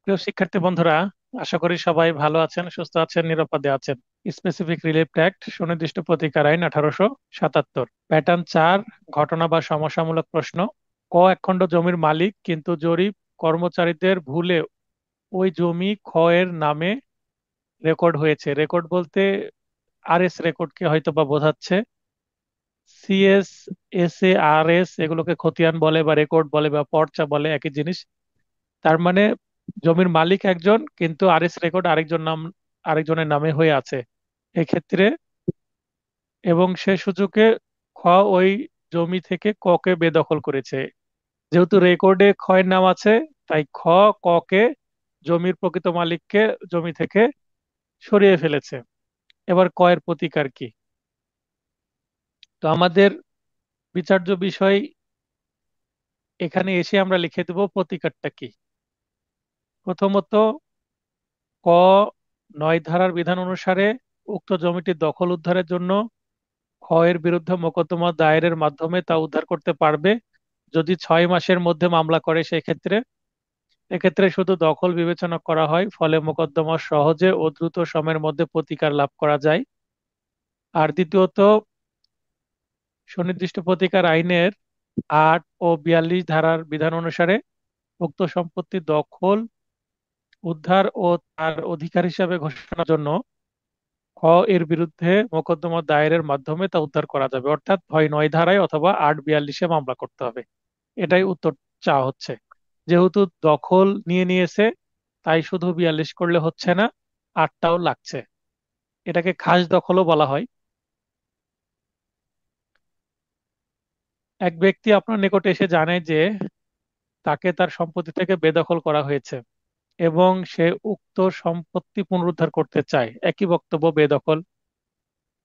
প্রিয় শিক্ষার্থী বন্ধুরা, আশা করি সবাই ভালো আছেন, সুস্থ আছেন, নিরাপদে আছেন। স্পেসিফিক রিলিফ অ্যাক্ট, সুনির্দিষ্ট প্রতিকার আইন 1877। প্যাটার্ন 4, ঘটনা বা সমস্যামূলক প্রশ্ন। এক খণ্ড জমির মালিক, কিন্তু জরিপ কর্মচারীদের ভুলে ওই জমি এর নামে রেকর্ড হয়েছে। রেকর্ড বলতে রেকর্ডকে হয়তো বা বোঝাচ্ছে। সিএস, আর এগুলোকে খতিয়ান বলে বা রেকর্ড বলে বা পর্চা বলে, একই জিনিস। তার মানে জমির মালিক একজন, কিন্তু রেকর্ড আরেকজনের নামে হয়ে আছে এক্ষেত্রে। এবং সে সুযোগে খ ওই জমি থেকে কে বেদখল করেছে। যেহেতু রেকর্ডে এর নাম আছে, তাই কে জমির প্রকৃত মালিককে জমি থেকে সরিয়ে ফেলেছে। এবার এর প্রতিকার কি? তো আমাদের বিচার্য বিষয় এখানে এসে আমরা লিখে দেব প্রতিকারটা কি। প্রথমত, ক 9 ধারার বিধান অনুসারে উক্ত জমিটি দখল উদ্ধারের জন্য এর বিরুদ্ধে মোকদ্দমা দায়েরের মাধ্যমে তা উদ্ধার করতে পারবে, যদি 6 মাসের মধ্যে মামলা করে। সেক্ষেত্রে এক্ষেত্রে শুধু দখল বিবেচনা করা হয়, ফলে মোকদ্দমা সহজে ও দ্রুত সময়ের মধ্যে প্রতিকার লাভ করা যায়। আর দ্বিতীয়ত, সুনির্দিষ্ট প্রতিকার আইনের 8 ও 42 ধারার বিধান অনুসারে উক্ত সম্পত্তি দখল, উদ্ধার ও তার অধিকার হিসাবে ঘোষণার জন্য এর বিরুদ্ধে মোকদ্দমা দায়েরের মাধ্যমে তা উদ্ধার করা যাবে। অর্থাৎ হয় 9 ধারায় অথবা 8-42-এ মামলা করতে হবে। এটাই উত্তর চাওয়া হচ্ছে। যেহেতু দখল নিয়ে নিয়েছে, তাই শুধু 42 করলে হচ্ছে না, 8টাও লাগছে। এটাকে খাস দখলও বলা হয়। এক ব্যক্তি আপনার নিকটে এসে জানায় যে তাকে তার সম্পত্তি থেকে বেদখল করা হয়েছে এবং সে উক্ত সম্পত্তি পুনরুদ্ধার করতে চায়। একই বক্তব্য, বেদখল।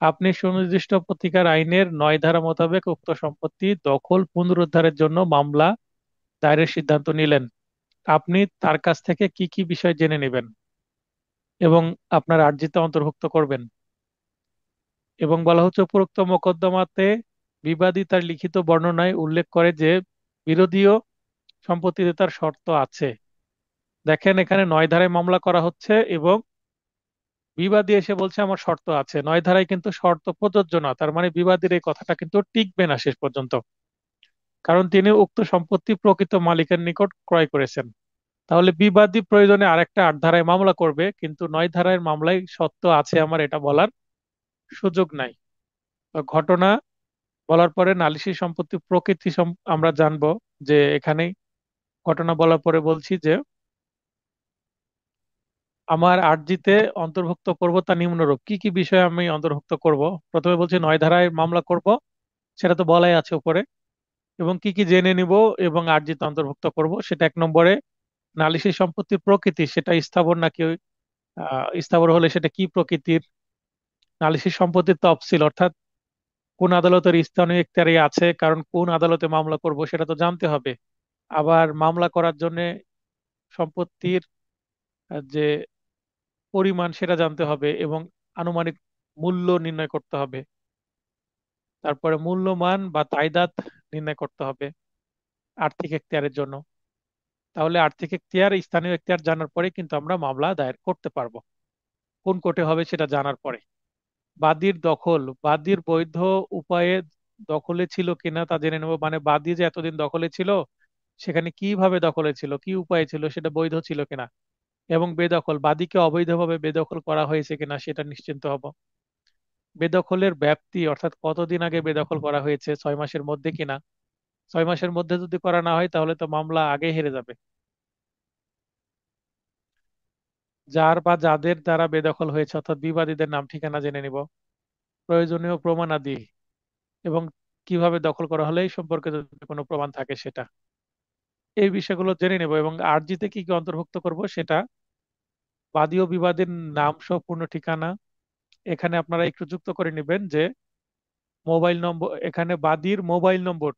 আপনি সুনির্দিষ্ট প্রতিকার আইনের 9 ধারা মোতাবেক উক্ত সম্পত্তি দখল পুনরুদ্ধারের জন্য মামলা দায়েরের সিদ্ধান্ত নিলেন। আপনি তার কাছ থেকে কি কি বিষয় জেনে নেবেন এবং আপনার আর্জিতে অন্তর্ভুক্ত করবেন। এবং বলা হচ্ছে, উপরোক্ত মোকদ্দমাতে বিবাদী তার লিখিত বর্ণনায় উল্লেখ করে যে বিরোধীয় সম্পত্তিতে তার শর্ত আছে। দেখেন, এখানে 9 ধারায় মামলা করা হচ্ছে এবং বিবাদী এসে বলছে আমার শর্ত আছে। 9 ধারায় কিন্তু শর্ত প্রযোজ্য না, তার মানে বিবাদীর এই কথাটা কিন্তু টিকবে না শেষ পর্যন্ত, কারণ তিনি উক্ত সম্পত্তি প্রকৃত মালিকের নিকট ক্রয় করেছেন। তাহলে বিবাদী প্রয়োজনে আরেকটা 8 ধারায় মামলা করবে, কিন্তু 9 ধারার মামলায় সত্য আছে আমার এটা বলার সুযোগ নাই। তো ঘটনা বলার পরে নালিশি সম্পত্তি প্রকৃতি আমরা জানবো যে এখানেই ঘটনা বলার পরে বলছি যে আমার আর্জিতে অন্তর্ভুক্ত করব তা নিম্নরূপ। কি কি বিষয় আমি অন্তর্ভুক্ত করব? প্রথমে বলছি 9 ধারায় মামলা করব, সেটা তো বলাই আছে উপরে। এবং কি কি জেনে নিব এবং আর্জিতে অন্তর্ভুক্ত করব, সেটা 1 নম্বরে। নালিশি সম্পত্তির প্রকৃতি, সেটা স্থাবর নাকি স্থাবর হলে সেটা কি প্রকৃতির। নালিশি সম্পত্তির তফসিল, অর্থাৎ কোন আদালতের স্থানীয় এখতিয়ারে আছে, কারণ কোন আদালতে মামলা করব সেটা তো জানতে হবে। আবার মামলা করার জন্য সম্পত্তির যে পরিমাণ সেটা জানতে হবে এবং আনুমানিক মূল্য নির্ণয় করতে হবে। তারপরে মূল্যমান বা তাইদাত নির্ণয় করতে হবে আর্থিক এখতিয়ারের জন্য। তাহলে আর্থিক এখতিয়ার, স্থানীয় এখতিয়ার জানার পরে কিন্তু আমরা মামলা দায়ের করতে পারবো, কোন কোর্টে হবে সেটা জানার পরে। বাদীর দখল, বাদীর বৈধ উপায়ে দখলে ছিল কিনা তা জেনে নেব। মানে বাদী যে এতদিন দখলে ছিল, সেখানে কিভাবে দখলে ছিল, কি উপায় ছিল, সেটা বৈধ ছিল কিনা। এবং বেদখল, বাদীকে অবৈধভাবে বেদখল করা হয়েছে কিনা সেটা নিশ্চিন্ত হব। বেদখলের ব্যাপ্তি, অর্থাৎ কতদিন আগে বেদখল করা হয়েছে, 6 মাসের মধ্যে কিনা। 6 মাসের মধ্যে যদি করা না হয় তাহলে তো মামলা আগে হেরে যাবে। যার বা যাদের দ্বারা বেদখল হয়েছে, অর্থাৎ বিবাদীদের নাম ঠিকানা জেনে নিব। প্রয়োজনীয় প্রমাণাদি এবং কিভাবে দখল করা হলে এই সম্পর্কে যদি কোনো প্রমাণ থাকে সেটা, এই বিষয়গুলো জেনে নেব। এবং আরজিতে কি কি অন্তর্ভুক্ত করব সেটা, বাদী ও বিবাদীর নাম সহ পূর্ণ ঠিকানা। এখানে আপনারা একটু যুক্ত করে নেবেন যে মোবাইল নম্বর, এখানে বাদীর মোবাইল নম্বর,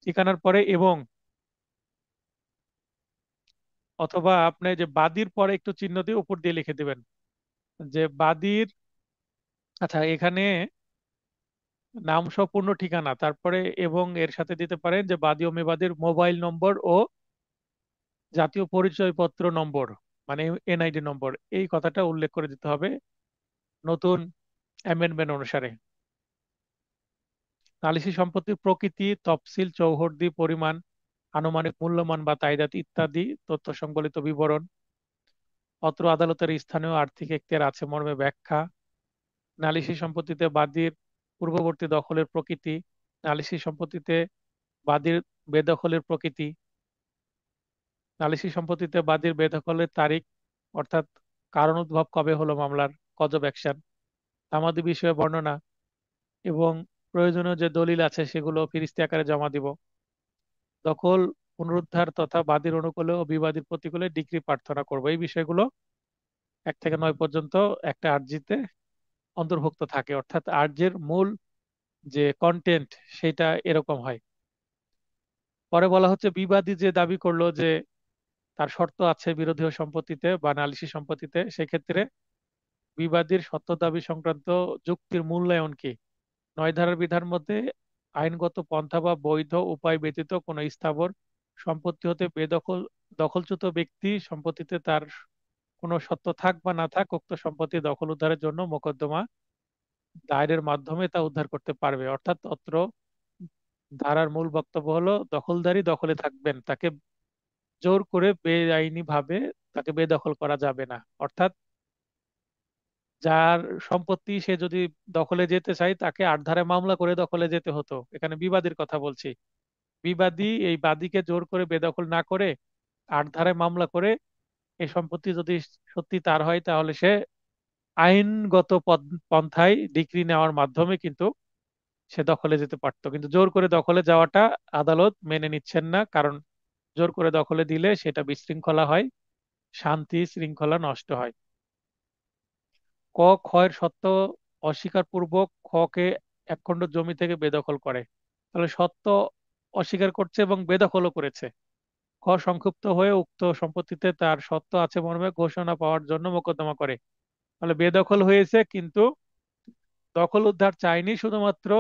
ঠিকানার পরে এবং, অথবা আপনি যে বাদীর পরে একটু চিহ্ন দিয়ে উপর দিয়ে লিখে দিবেন যে বাদীর। আচ্ছা, এখানে নাম সহ পূর্ণ ঠিকানা, তারপরে এবং এর সাথে দিতে পারেন যে বাদী ও মেবাদীর মোবাইল নম্বর ও জাতীয় পরিচয়পত্র নম্বর, মানে এনআইডি নম্বর, এই কথাটা উল্লেখ করে দিতে হবে নতুন অ্যামেন্ডমেন্ট অনুসারে। নালিশি সম্পত্তির প্রকৃতি, তফসিল, চৌহদ্দি, পরিমাণ, আনুমানিক মূল্যমান বা তাইদাত ইত্যাদি তথ্য সংবলিত বিবরণ, অত্র আদালতের স্থানীয় আর্থিক এখতিয়ার আছে মর্মে ব্যাখ্যা, নালিশি সম্পত্তিতে বাদীর পূর্ববর্তী দখলের প্রকৃতি, নালিশি সম্পত্তিতে বাদীর বেদখলের প্রকৃতি, নালিশি সম্পত্তিতে বাদীর বেদখলের তারিখ, অর্থাৎ কারণ উদ্ভব কবে হলো মামলার, কজ অফ অ্যাকশন, তামাদি বিষয়ে বর্ণনা, এবং প্রয়োজনীয় যে দলিল আছে সেগুলো ফিরিস্তি আকারে জমা দিব, দখল পুনরুদ্ধার তথা বাদীর অনুকূলে ও বিবাদীর প্রতিকূলে ডিক্রি প্রার্থনা করব। এই বিষয়গুলো 1 থেকে 9 পর্যন্ত একটা আর্জিতে অন্তর্ভুক্ত থাকে, অর্থাৎ আর্জির মূল যে কন্টেন্ট সেটা এরকম হয়। পরে বলা হচ্ছে বিবাদী যে দাবি করলো যে তার শর্ত আছে বিরোধীয় সম্পত্তিতে বা নালিশি সম্পত্তিতে, সেক্ষেত্রে বিবাদীর সত্য দাবি সংক্রান্ত যুক্তির মূল্যায়ন কি? 9 ধারার বিধান মধ্যে আইনগত পন্থা বা বৈধ উপায় ব্যতীত কোনো স্থাবর সম্পত্তি হতে দখলচ্যুত ব্যক্তি সম্পত্তিতে তার কোনো সত্ত্ব থাক বা না থাক উক্ত সম্পত্তি দখল উদ্ধারের জন্য মোকদ্দমা দায়েরের মাধ্যমে তা উদ্ধার করতে পারবে। অর্থাৎ অত্র ধারার মূল বক্তব্য হলো দখলদারি দখলে থাকবেন, তাকে জোর করে বেআইনি ভাবে তাকে বেদখল করা যাবে না। অর্থাৎ যার সম্পত্তি সে যদি দখলে যেতে চায় তাকে 8 ধারায় মামলা করে দখলে যেতে হতো, এখানে বিবাদীর কথা বলছি। বিবাদী এই বাদীকে জোর করে বেদখল না করে 8 ধারায় মামলা করে এই সম্পত্তি যদি সত্যি তার হয় তাহলে সে আইনগত পন্থায় ডিক্রি নেওয়ার মাধ্যমে কিন্তু সে দখলে যেতে পারতো। কিন্তু জোর করে দখলে যাওয়াটা আদালত মেনে নিচ্ছেন না, কারণ জোর করে দখলে দিলে সেটা বিশৃঙ্খলা হয়, শান্তি শৃঙ্খলা নষ্ট হয়। ক ক্ষয়ের সত্ত্ব অস্বীকার পূর্বক খকে একখণ্ড জমি থেকে বেদখল করে, তাহলে সত্ত্ব অস্বীকার করছে এবং বেদখলও করেছে। খ সংক্ষুব্ধ হয়ে উক্ত সম্পত্তিতে তার সত্ত্ব আছে মর্মে ঘোষণা পাওয়ার জন্য মোকদ্দমা করে, তাহলে বেদখল হয়েছে কিন্তু দখল উদ্ধার চায়নি, শুধুমাত্র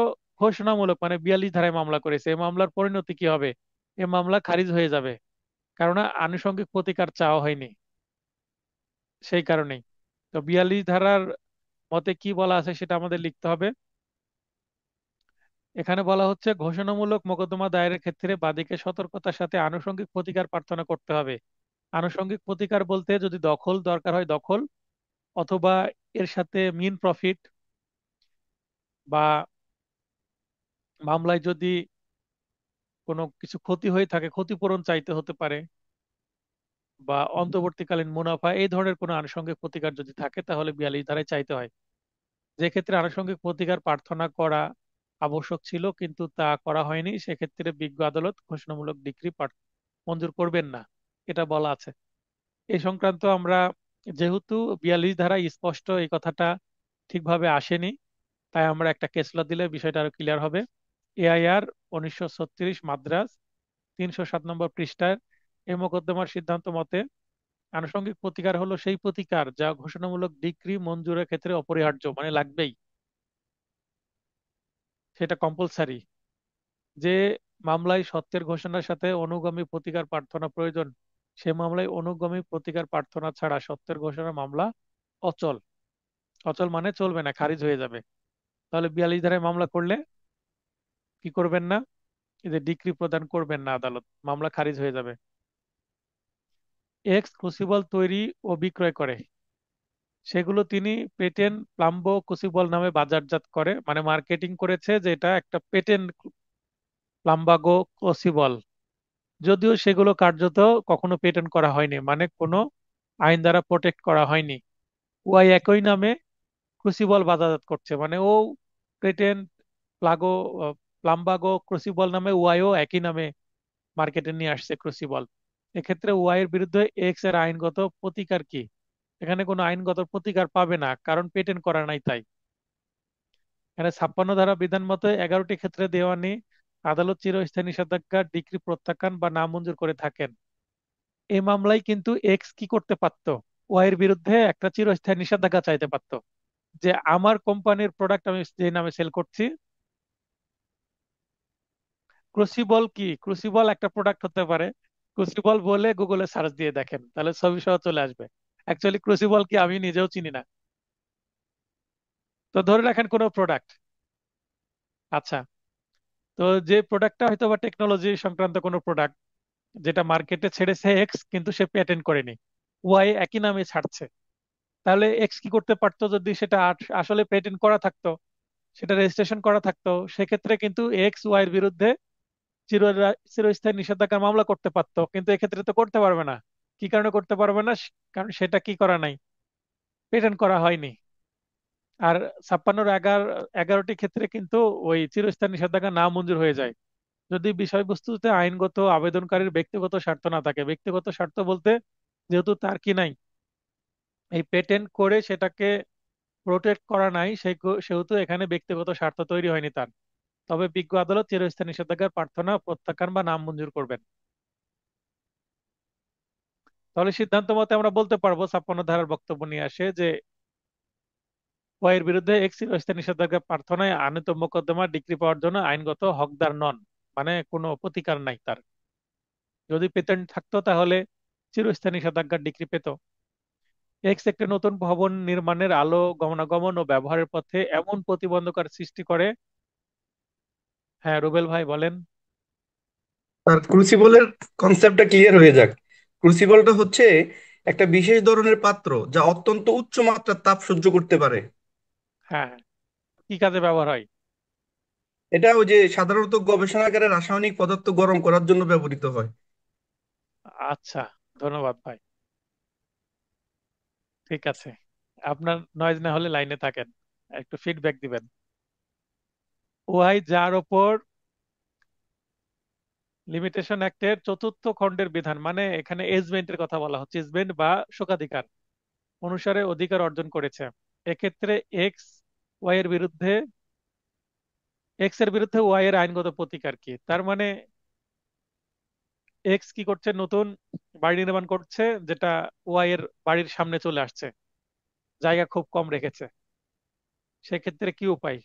ঘোষণামূলক মানে 42 ধারায় মামলা করেছে। এই মামলার পরিণতি কি হবে? এই মামলা খারিজ হয়ে যাবে, কারণ আনুষঙ্গিক প্রতিকার চাওয়া হয়নি। সেই কারণেই তো 42 ধারার মতে কি বলা আছে সেটা আমাদের লিখতে হবে। এখানে বলা হচ্ছে ঘোষণামূলক মোকদ্দমা দায়েরের ক্ষেত্রে বাদীকে সতর্কতার সাথে আনুষঙ্গিক প্রতিকার প্রার্থনা করতে হবে। আনুষঙ্গিক প্রতিকার বলতে যদি দখল দরকার হয় দখল, অথবা এর সাথে মিন প্রফিট, বা মামলায় যদি কোনো কিছু ক্ষতি হয়ে থাকে ক্ষতিপূরণ চাইতে হতে পারে, বা অন্তর্বর্তীকালীন মুনাফা, এই ধরনের কোনো আনুষঙ্গিক প্রতিকার যদি থাকে তাহলে 42 ধারায় চাইতে হয়। যে ক্ষেত্রে আনুষঙ্গিক প্রতিকার প্রার্থনা করা আবশ্যক ছিল কিন্তু তা করা হয়নি, সেক্ষেত্রে বিজ্ঞ আদালত ঘোষণামূলক ডিক্রি মঞ্জুর করবেন না, এটা বলা আছে। এই সংক্রান্ত আমরা, যেহেতু 42 ধারায় স্পষ্ট এই কথাটা ঠিকভাবে আসেনি, তাই আমরা একটা কেসলা দিলে বিষয়টা আরো ক্লিয়ার হবে। এআইআর 1936 মাদ্রাজ 307 নম্বর পৃষ্ঠার এই মোকদ্দমার সিদ্ধান্ত মতে আনুষঙ্গিক প্রতিকার হলো সেই প্রতিকার যা ঘোষণামূলক ডিক্রি মঞ্জুরের ক্ষেত্রে অপরিহার্য, মানে লাগবেই, সেটা কম্পালসারি। যে মামলায় সত্যের ঘোষণার সাথে অনুগামী প্রতিকার প্রার্থনা প্রয়োজন, সে মামলায় অনুগামী প্রতিকার প্রার্থনা ছাড়া সত্যের ঘোষণা মামলা অচল। অচল মানে চলবে না, খারিজ হয়ে যাবে। তাহলে 42 ধারায় মামলা করলে কি করবেন না, এই যে ডিক্রি প্রদান করবেন না আদালত, মামলা খারিজ হয়ে যাবে। এক্স ক্রুসিবল তৈরি ও বিক্রয় করে, সেগুলো তিনি পেটেন্ট প্লাম্বো ক্রুসিবল নামে বাজারজাত করে, মানে মার্কেটিং করেছে যে এটা একটা পেটেন্ট প্লাম্বাগো ক্রুসিবল, যদিও সেগুলো কার্যত কখনো পেটেন্ট করা হয়নি, মানে কোনো আইন দ্বারা প্রোটেক্ট করা হয়নি। ওয়াই একই নামে ক্রুসিবল বাজারজাত করছে, মানে ও পেটেন্ট প্লাগো প্লাম্বাগো ক্রুসিবল নামে ওয়াইও একই নামে মার্কেটে নিয়ে আসছে ক্রুসিবল। এক্ষেত্রে ওয়াই এর বিরুদ্ধে এক্স এর আইনগত প্রতিকার কি? এখানে কোনো আইনগত প্রতিকার পাবে না, কারণ পেটেন্ট করা নাই তাই। এখানে 56 ধারা বিধান মতো 11টি ক্ষেত্রে দেওয়ানি আদালত চিরস্থায়ী নিষেধাজ্ঞা ডিক্রি প্রত্যাখ্যান বা নামঞ্জুর করে থাকেন। এই মামলায় কিন্তু এক্স কি করতে পারতো, ওয়াই এর বিরুদ্ধে একটা চিরস্থায়ী নিষেধাজ্ঞা চাইতে পারতো, যে আমার কোম্পানির প্রোডাক্ট আমি যে নামে সেল করছি ক্রুসিবল কি? ক্রুসিবল একটা প্রোডাক্ট হতে পারে। ক্রুসিবল বলে গুগলে সার্চ দিয়ে দেখেন, তাহলে ছবি সহ চলে আসবে। অ্যাকচুয়ালি ক্রুসিবল কি আমি নিজেও চিনি না। তো ধরে রাখেন কোনো প্রোডাক্ট। আচ্ছা, তো যে প্রোডাক্টটা হয়তো বা টেকনোলজি সংক্রান্ত কোনো প্রোডাক্ট, যেটা মার্কেটে ছেড়েছে এক্স কিন্তু সে পেটেন্ট করেনি, ওয়াই একই নামে ছাড়ছে। তাহলে এক্স কি করতে পারতো? যদি সেটা আসলে পেটেন্ট করা থাকতো, সেটা রেজিস্ট্রেশন করা থাকতো, সেক্ষেত্রে কিন্তু এক্স ওয়াই এর বিরুদ্ধে চিরস্থায়ী নিষেধাজ্ঞার মামলা করতে পারতো, কিন্তু এক্ষেত্রে তো করতে পারবে না। কি কারণে করতে পারবে না? কারণ সেটা কি করা নাই, পেটেন্ট করা হয়নি। আর 56-11টি ক্ষেত্রে কিন্তু ওই চিরস্থায়ী নিষেধাজ্ঞা না মঞ্জুর হয়ে যায়, যদি বিষয়বস্তুতে আইনগত আবেদনকারীর ব্যক্তিগত স্বার্থ না থাকে। ব্যক্তিগত স্বার্থ বলতে, যেহেতু তার কি নাই, এই পেটেন্ট করে সেটাকে প্রোটেক্ট করা নাই, সেহেতু এখানে ব্যক্তিগত স্বার্থ তৈরি হয়নি তার। তবে বিজ্ঞ আদালত চিরস্থায়ী নিষেধাজ্ঞার প্রার্থনা প্রত্যাখ্যান বা নাম মঞ্জুর করবেন। তাহলে সিদ্ধান্ত মতে আমরা বলতে পারবো, 56 ধারার বক্তব্য নিয়ে আসে যে ওয়াইয়ের বিরুদ্ধে এক্স চিরস্থায়ী নিষেধাজ্ঞা প্রার্থনায় আনিত মোকদ্দমা ডিগ্রি পাওয়ার জন্য আইনগত হকদার নন, মানে কোনো প্রতিকার নাই তার। যদি পেতেন্ট থাকতো তাহলে চিরস্থায়ী নিষেধাজ্ঞার ডিগ্রি পেত। এক্স একটি নতুন ভবন নির্মাণের আলো গমনাগমন ও ব্যবহারের পথে এমন প্রতিবন্ধকতার সৃষ্টি করে। হ্যাঁ, রুবেল ভাই বলেন। আর ক্রুসিবলের কনসেপ্টটা ক্লিয়ার হয়ে যাক। ক্রুসিবলটা হচ্ছে একটা বিশেষ ধরনের পাত্র যা অত্যন্ত উচ্চ মাত্রার তাপ সহ্য করতে পারে। হ্যাঁ, হ্যাঁ। কি কাজে ব্যবহার হয়? এটা ওই যে সাধারণত গবেষণাগারে রাসায়নিক পদার্থ গরম করার জন্য ব্যবহৃত হয়। আচ্ছা, ধন্যবাদ ভাই। ঠিক আছে, আপনার নয়েজ না হলে লাইনে থাকেন, একটু ফিডব্যাক দিবেন। ওয়াই যার ওপর লিমিটেশন অ্যাক্টের 4র্থ খণ্ডের বিধান, মানে এখানে এজমেন্টের কথা বলা হচ্ছে, এজমেন্ট বা শোকাধিকার অনুসারে অধিকার অর্জন করেছে। এক্ষেত্রে এক্স ওয়াই এর বিরুদ্ধে এক্স এর বিরুদ্ধে ওয়াই এর আইনগত প্রতিকার কি? তার মানে এক্স কি করছে? নতুন বাড়ি নির্মাণ করছে, যেটা ওয়াই এর বাড়ির সামনে চলে আসছে, জায়গা খুব কম রেখেছে। সেক্ষেত্রে কি উপায়?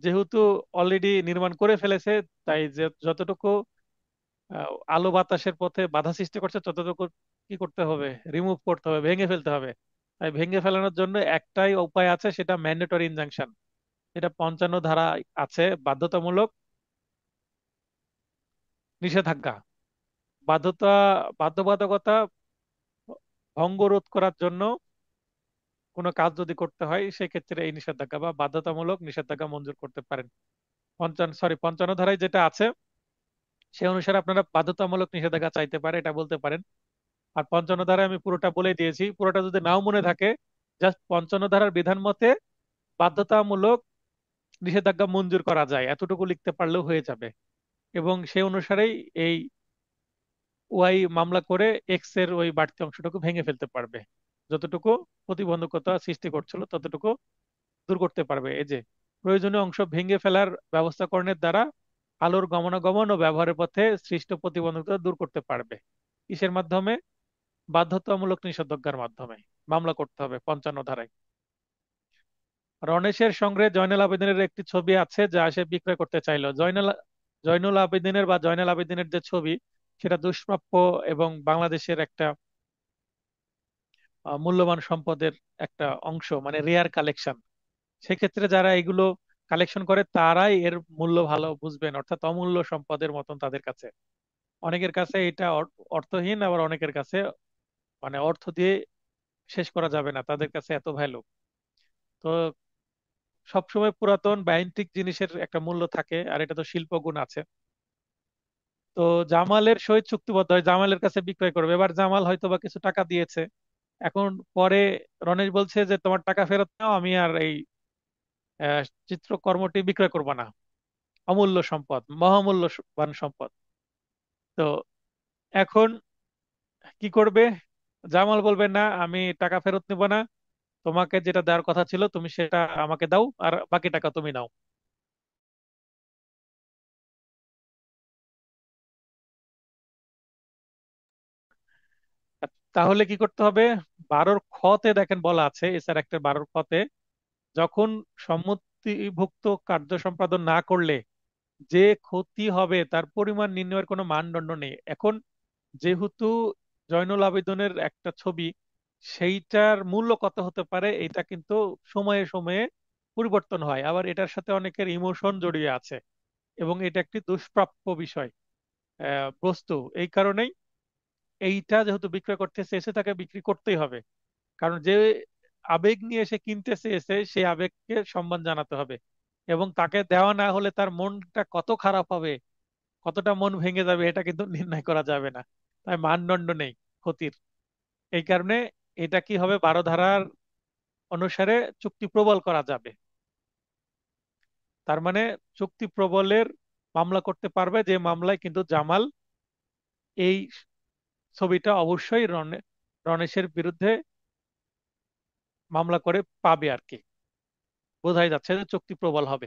যেহেতু অলরেডি নির্মাণ করে ফেলেছে, তাই যে যতটুকু আলো বাতাসের পথে বাধা সৃষ্টি করছে ততটুকু কি করতে হবে? রিমুভ করতে হবে, ভেঙে ফেলতে হবে। তাই ভেঙে ফেলানোর জন্য একটাই উপায় আছে, সেটা ম্যান্ডেটরি ইনজাংশন। এটা 55 ধারা আছে, বাধ্যতামূলক নিষেধাজ্ঞা। বাধ্যতা বাধ্যবাধকতা ভঙ্গ রোধ করার জন্য কোনো কাজ যদি করতে হয়, সেক্ষেত্রে এই নিষেধাজ্ঞা বা বাধ্যতামূলক নিষেধাজ্ঞা মঞ্জুর করতে পারেন। 55 ধারায় যেটা আছে, সে অনুসারে আপনারা বাধ্যতামূলক নিষেধাজ্ঞা চাইতে পারে, এটা বলতে পারেন। আর 55 ধারায় আমি পুরোটা বলে দিয়েছি, পুরোটা যদি নাও মনে থাকে, জাস্ট 55 ধারার বিধান মতে বাধ্যতামূলক নিষেধাজ্ঞা মঞ্জুর করা যায়, এতটুকু লিখতে পারলেও হয়ে যাবে। এবং সে অনুসারেই এই ওয়াই মামলা করে এক্স এর ওই বাড়তি অংশটুকু ভেঙে ফেলতে পারবে, যতটুকু প্রতিবন্ধকতা সৃষ্টি করছিল ততটুকু দূর করতে পারবে। এই যে প্রয়োজনীয় অংশ ভেঙে ফেলার ব্যবস্থাকরণের দ্বারা আলোর গমনাগমন ও ব্যবহারের পথে সৃষ্ট প্রতিবন্ধকতা দূর করতে পারবে। কিসের মাধ্যমে? বাধ্যতামূলক নিষেধাজ্ঞার মাধ্যমে মামলা করতে হবে 55 ধারায়। রণেশের সঙ্গে জয়নাল আবেদিনের একটি ছবি আছে যা সে বিক্রয় করতে চাইলো। জয়নুল আবেদিনের বা জয়নাল আবেদিনের যে ছবি, সেটা দুষ্প্রাপ্য এবং বাংলাদেশের একটা মূল্যবান সম্পদের একটা অংশ, মানে রেয়ার কালেকশন। সেক্ষেত্রে যারা এগুলো কালেকশন করে তারাই এর মূল্য ভালো বুঝবেন, অর্থাৎ অমূল্য সম্পদের মতন তাদের কাছে। অনেকের কাছে এটা অর্থহীন, আবার অনেকের কাছে মানে অর্থ দিয়ে শেষ করা যাবে না, তাদের কাছে এত ভ্যালু। তো সবসময় পুরাতন বা অ্যান্টিক জিনিসের একটা মূল্য থাকে, আর এটা তো শিল্পগুণ আছে। তো জামালের সহিত চুক্তিবদ্ধ হয়, জামালের কাছে বিক্রয় করবে। এবার জামাল হয়তো বা কিছু টাকা দিয়েছে, এখন পরে রণেশ বলছে যে তোমার টাকা ফেরত নাও, আমি আর এই চিত্রকর্মটি বিক্রয় করব না। অমূল্য সম্পদ, মহামূল্যবান সম্পদ। তো এখন কি করবে? জামাল বলবে না, আমি টাকা ফেরত নিব না, তোমাকে যেটা দেওয়ার কথা ছিল তুমি সেটা আমাকে দাও, আর বাকি টাকা তুমি নাও। তাহলে কি করতে হবে? 12 খতে দেখেন বলা আছে, এছাড়া একটা 12 খতে, যখন সম্মতিভুক্ত কার্য সম্পাদন না করলে যে ক্ষতি হবে তার পরিমাণ নির্ণয়ের কোনো মানদণ্ড নেই এখন। যেহেতু জয়নুল আবেদনের একটা ছবি, সেইটার মূল্য কত হতে পারে এটা কিন্তু সময়ে সময়ে পরিবর্তন হয়, আবার এটার সাথে অনেকের ইমোশন জড়িয়ে আছে, এবং এটা একটি দুষ্প্রাপ্য বিষয়, বস্তু। এই কারণেই এইটা যেহেতু বিক্রয় করতে চেয়েছে তাকে বিক্রি করতেই হবে, কারণ যে আবেগ নিয়ে এসে কিনতে চেয়েছে সেই আবেগকে সম্মান জানাতে হবে, এবং তাকে দেওয়া না হলে তার মনটা কত খারাপ হবে, কতটা মন ভেঙে যাবে এটা কিন্তু নির্ণয় করা যাবে না। তাই মানদণ্ড নেই ক্ষতির। এই কারণে এটা কি হবে, 12 ধারার অনুসারে চুক্তি প্রবল করা যাবে। তার মানে চুক্তি প্রবলের মামলা করতে পারবে, যে মামলায় কিন্তু জামাল এই ছবিটা অবশ্যই রণেশের বিরুদ্ধে মামলা করে পাবে আর কি। বোঝাই যাচ্ছে যে চুক্তি প্রবল হবে।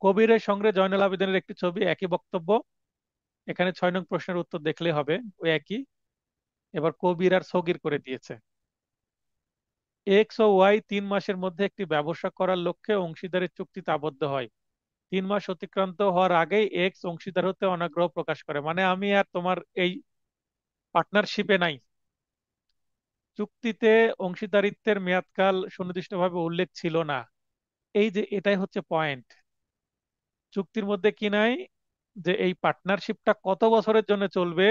কবিরের সঙ্গে জয়নুল আবেদিনের একটি ছবি, একই বক্তব্য। এখানে 6 নং প্রশ্নের উত্তর দেখলে হবে, ওই একই। এবার কবির আর সগির করে দিয়েছে। এক্স ও ওয়াই 3 মাসের মধ্যে একটি ব্যবসা করার লক্ষ্যে অংশীদারের চুক্তিতে আবদ্ধ হয়। 3 মাস অতিক্রান্ত হওয়ার আগেই এক্স অংশীদার হতে অনাগ্রহ প্রকাশ করে, মানে আমি আর তোমার এই পার্টনারশিপে নাই। চুক্তিতে অংশীদারিত্বের মেয়াদকাল সুনির্দিষ্টভাবে উল্লেখ ছিল না। এই যে এটাই হচ্ছে পয়েন্ট, চুক্তির মধ্যে কি নাই, যে এই পার্টনারশিপটা কত বছরের জন্য চলবে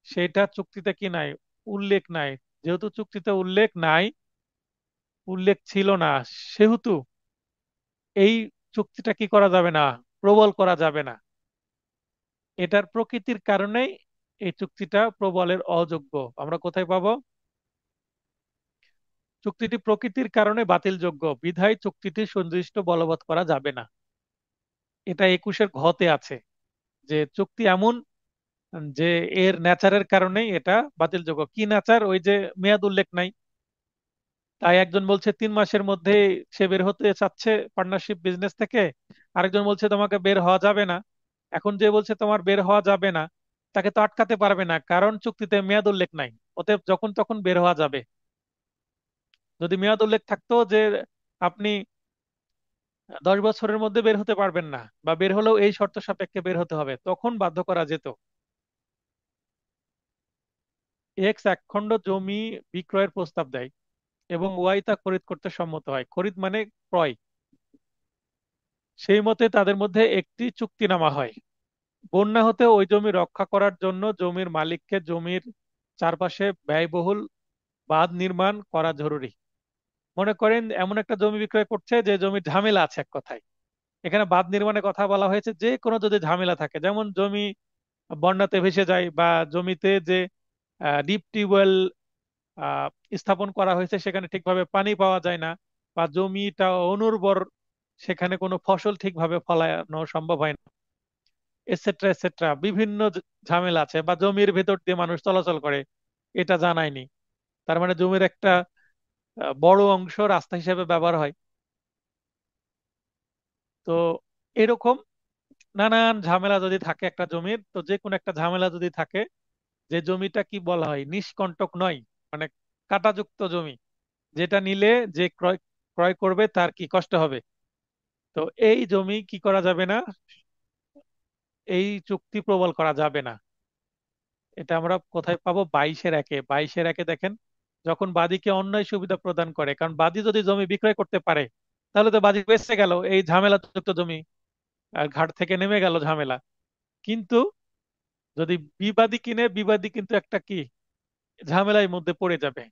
সেটা চুক্তিতে কি নাই, উল্লেখ নাই। যেহেতু চুক্তিতে উল্লেখ নাই, উল্লেখ ছিল না, সেহেতু এই চুক্তিটা কি করা যাবে না, প্রবল করা যাবে না। এটার প্রকৃতির কারণেই এই চুক্তিটা প্রবলের অযোগ্য। আমরা কোথায় পাবো? চুক্তিটি প্রকৃতির কারণে বাতিলযোগ্য বিধায় চুক্তিটি সুনির্দিষ্ট বলবৎ করা যাবে না। এটা 21-এর ঘতে আছে, যে চুক্তি এমন যে এর ন্যাচারের কারণেই এটা বাতিলযোগ্য। কি ন্যাচার? ওই যে মেয়াদ উল্লেখ নাই। তাই একজন বলছে 3 মাসের মধ্যে সে বের হতে চাচ্ছে পার্টনারশিপ বিজনেস থেকে, আরেকজন বলছে তোমাকে বের হওয়া যাবে না। এখন যে বলছে তোমার বের হওয়া যাবে না, তাকে তো আটকাতে পারবে না, কারণ চুক্তিতে মেয়াদ উল্লেখ নাই। অতএব যখন তখন বের হওয়া যাবে। যদি মেয়াদ উল্লেখ থাকতো যে আপনি 10 বছরের মধ্যে বের হতে পারবেন না, বা বের হলেও এই শর্ত সাপেক্ষে বের হতে হবে, তখন বাধ্য করা যেত। এক্স এক খণ্ড জমি বিক্রয়ের প্রস্তাব দেয় এবং ওয়াই তা খরিদ করতে সম্মত হয়। খরিদ মানে ক্রয়। সেই মতে তাদের মধ্যে একটি চুক্তিনামা হয়। বন্যা হতে ওই জমি রক্ষা করার জন্য জমির মালিককে জমির চারপাশে ব্যয়বহুল বাঁধ নির্মাণ করা জরুরি। মনে করেন এমন একটা জমি বিক্রয় করছে যে জমির ঝামেলা আছে এক কথায়। এখানে বাঁধ নির্মাণের কথা বলা হয়েছে, যে কোনো যদি ঝামেলা থাকে, যেমন জমি বন্যাতে ভেসে যায়, বা জমিতে যে ডিপ টিউবওয়েল স্থাপন করা হয়েছে সেখানে ঠিকভাবে পানি পাওয়া যায় না, বা জমিটা অনুর্বর, সেখানে কোনো ফসল ঠিকভাবে ফলানো সম্ভব হয় না, এটসেট্রা এটসেট্রা, বিভিন্ন ঝামেলা আছে। বা জমির ভেতর দিয়ে মানুষ চলাচল করে, এটা জানায়নি, তার মানে জমির একটা বড় অংশ রাস্তা হিসেবে ব্যবহার হয়। তো এরকম নানান ঝামেলা যদি থাকে একটা জমির, তো যে কোনো একটা ঝামেলা যদি থাকে, যে জমিটা কি বলা হয়, নিষ্কণ্টক নয়, মানে কাঁটাযুক্ত জমি, যেটা নিলে যে ক্রয় ক্রয় করবে তার কি কষ্ট হবে, তো এই জমি কি করা যাবে না, এই চুক্তি প্রবল করা যাবে না। এটা আমরা কোথায় পাবো? 22-এর 1-এ। 22-এর 1-এ দেখেন, যখন বাদীকে অন্যায় সুবিধা প্রদান করে, কারণ বাদী যদি জমি বিক্রয় করতে পারে তাহলে তো বাদী বেঁচে গেল এই ঝামেলাযুক্ত জমি, আর ঘাট থেকে নেমে গেল ঝামেলা। কিন্তু যদি বিবাদী কিনে, বিবাদী কিন্তু একটা কি ঝামেলার মধ্যে পড়ে যাবে,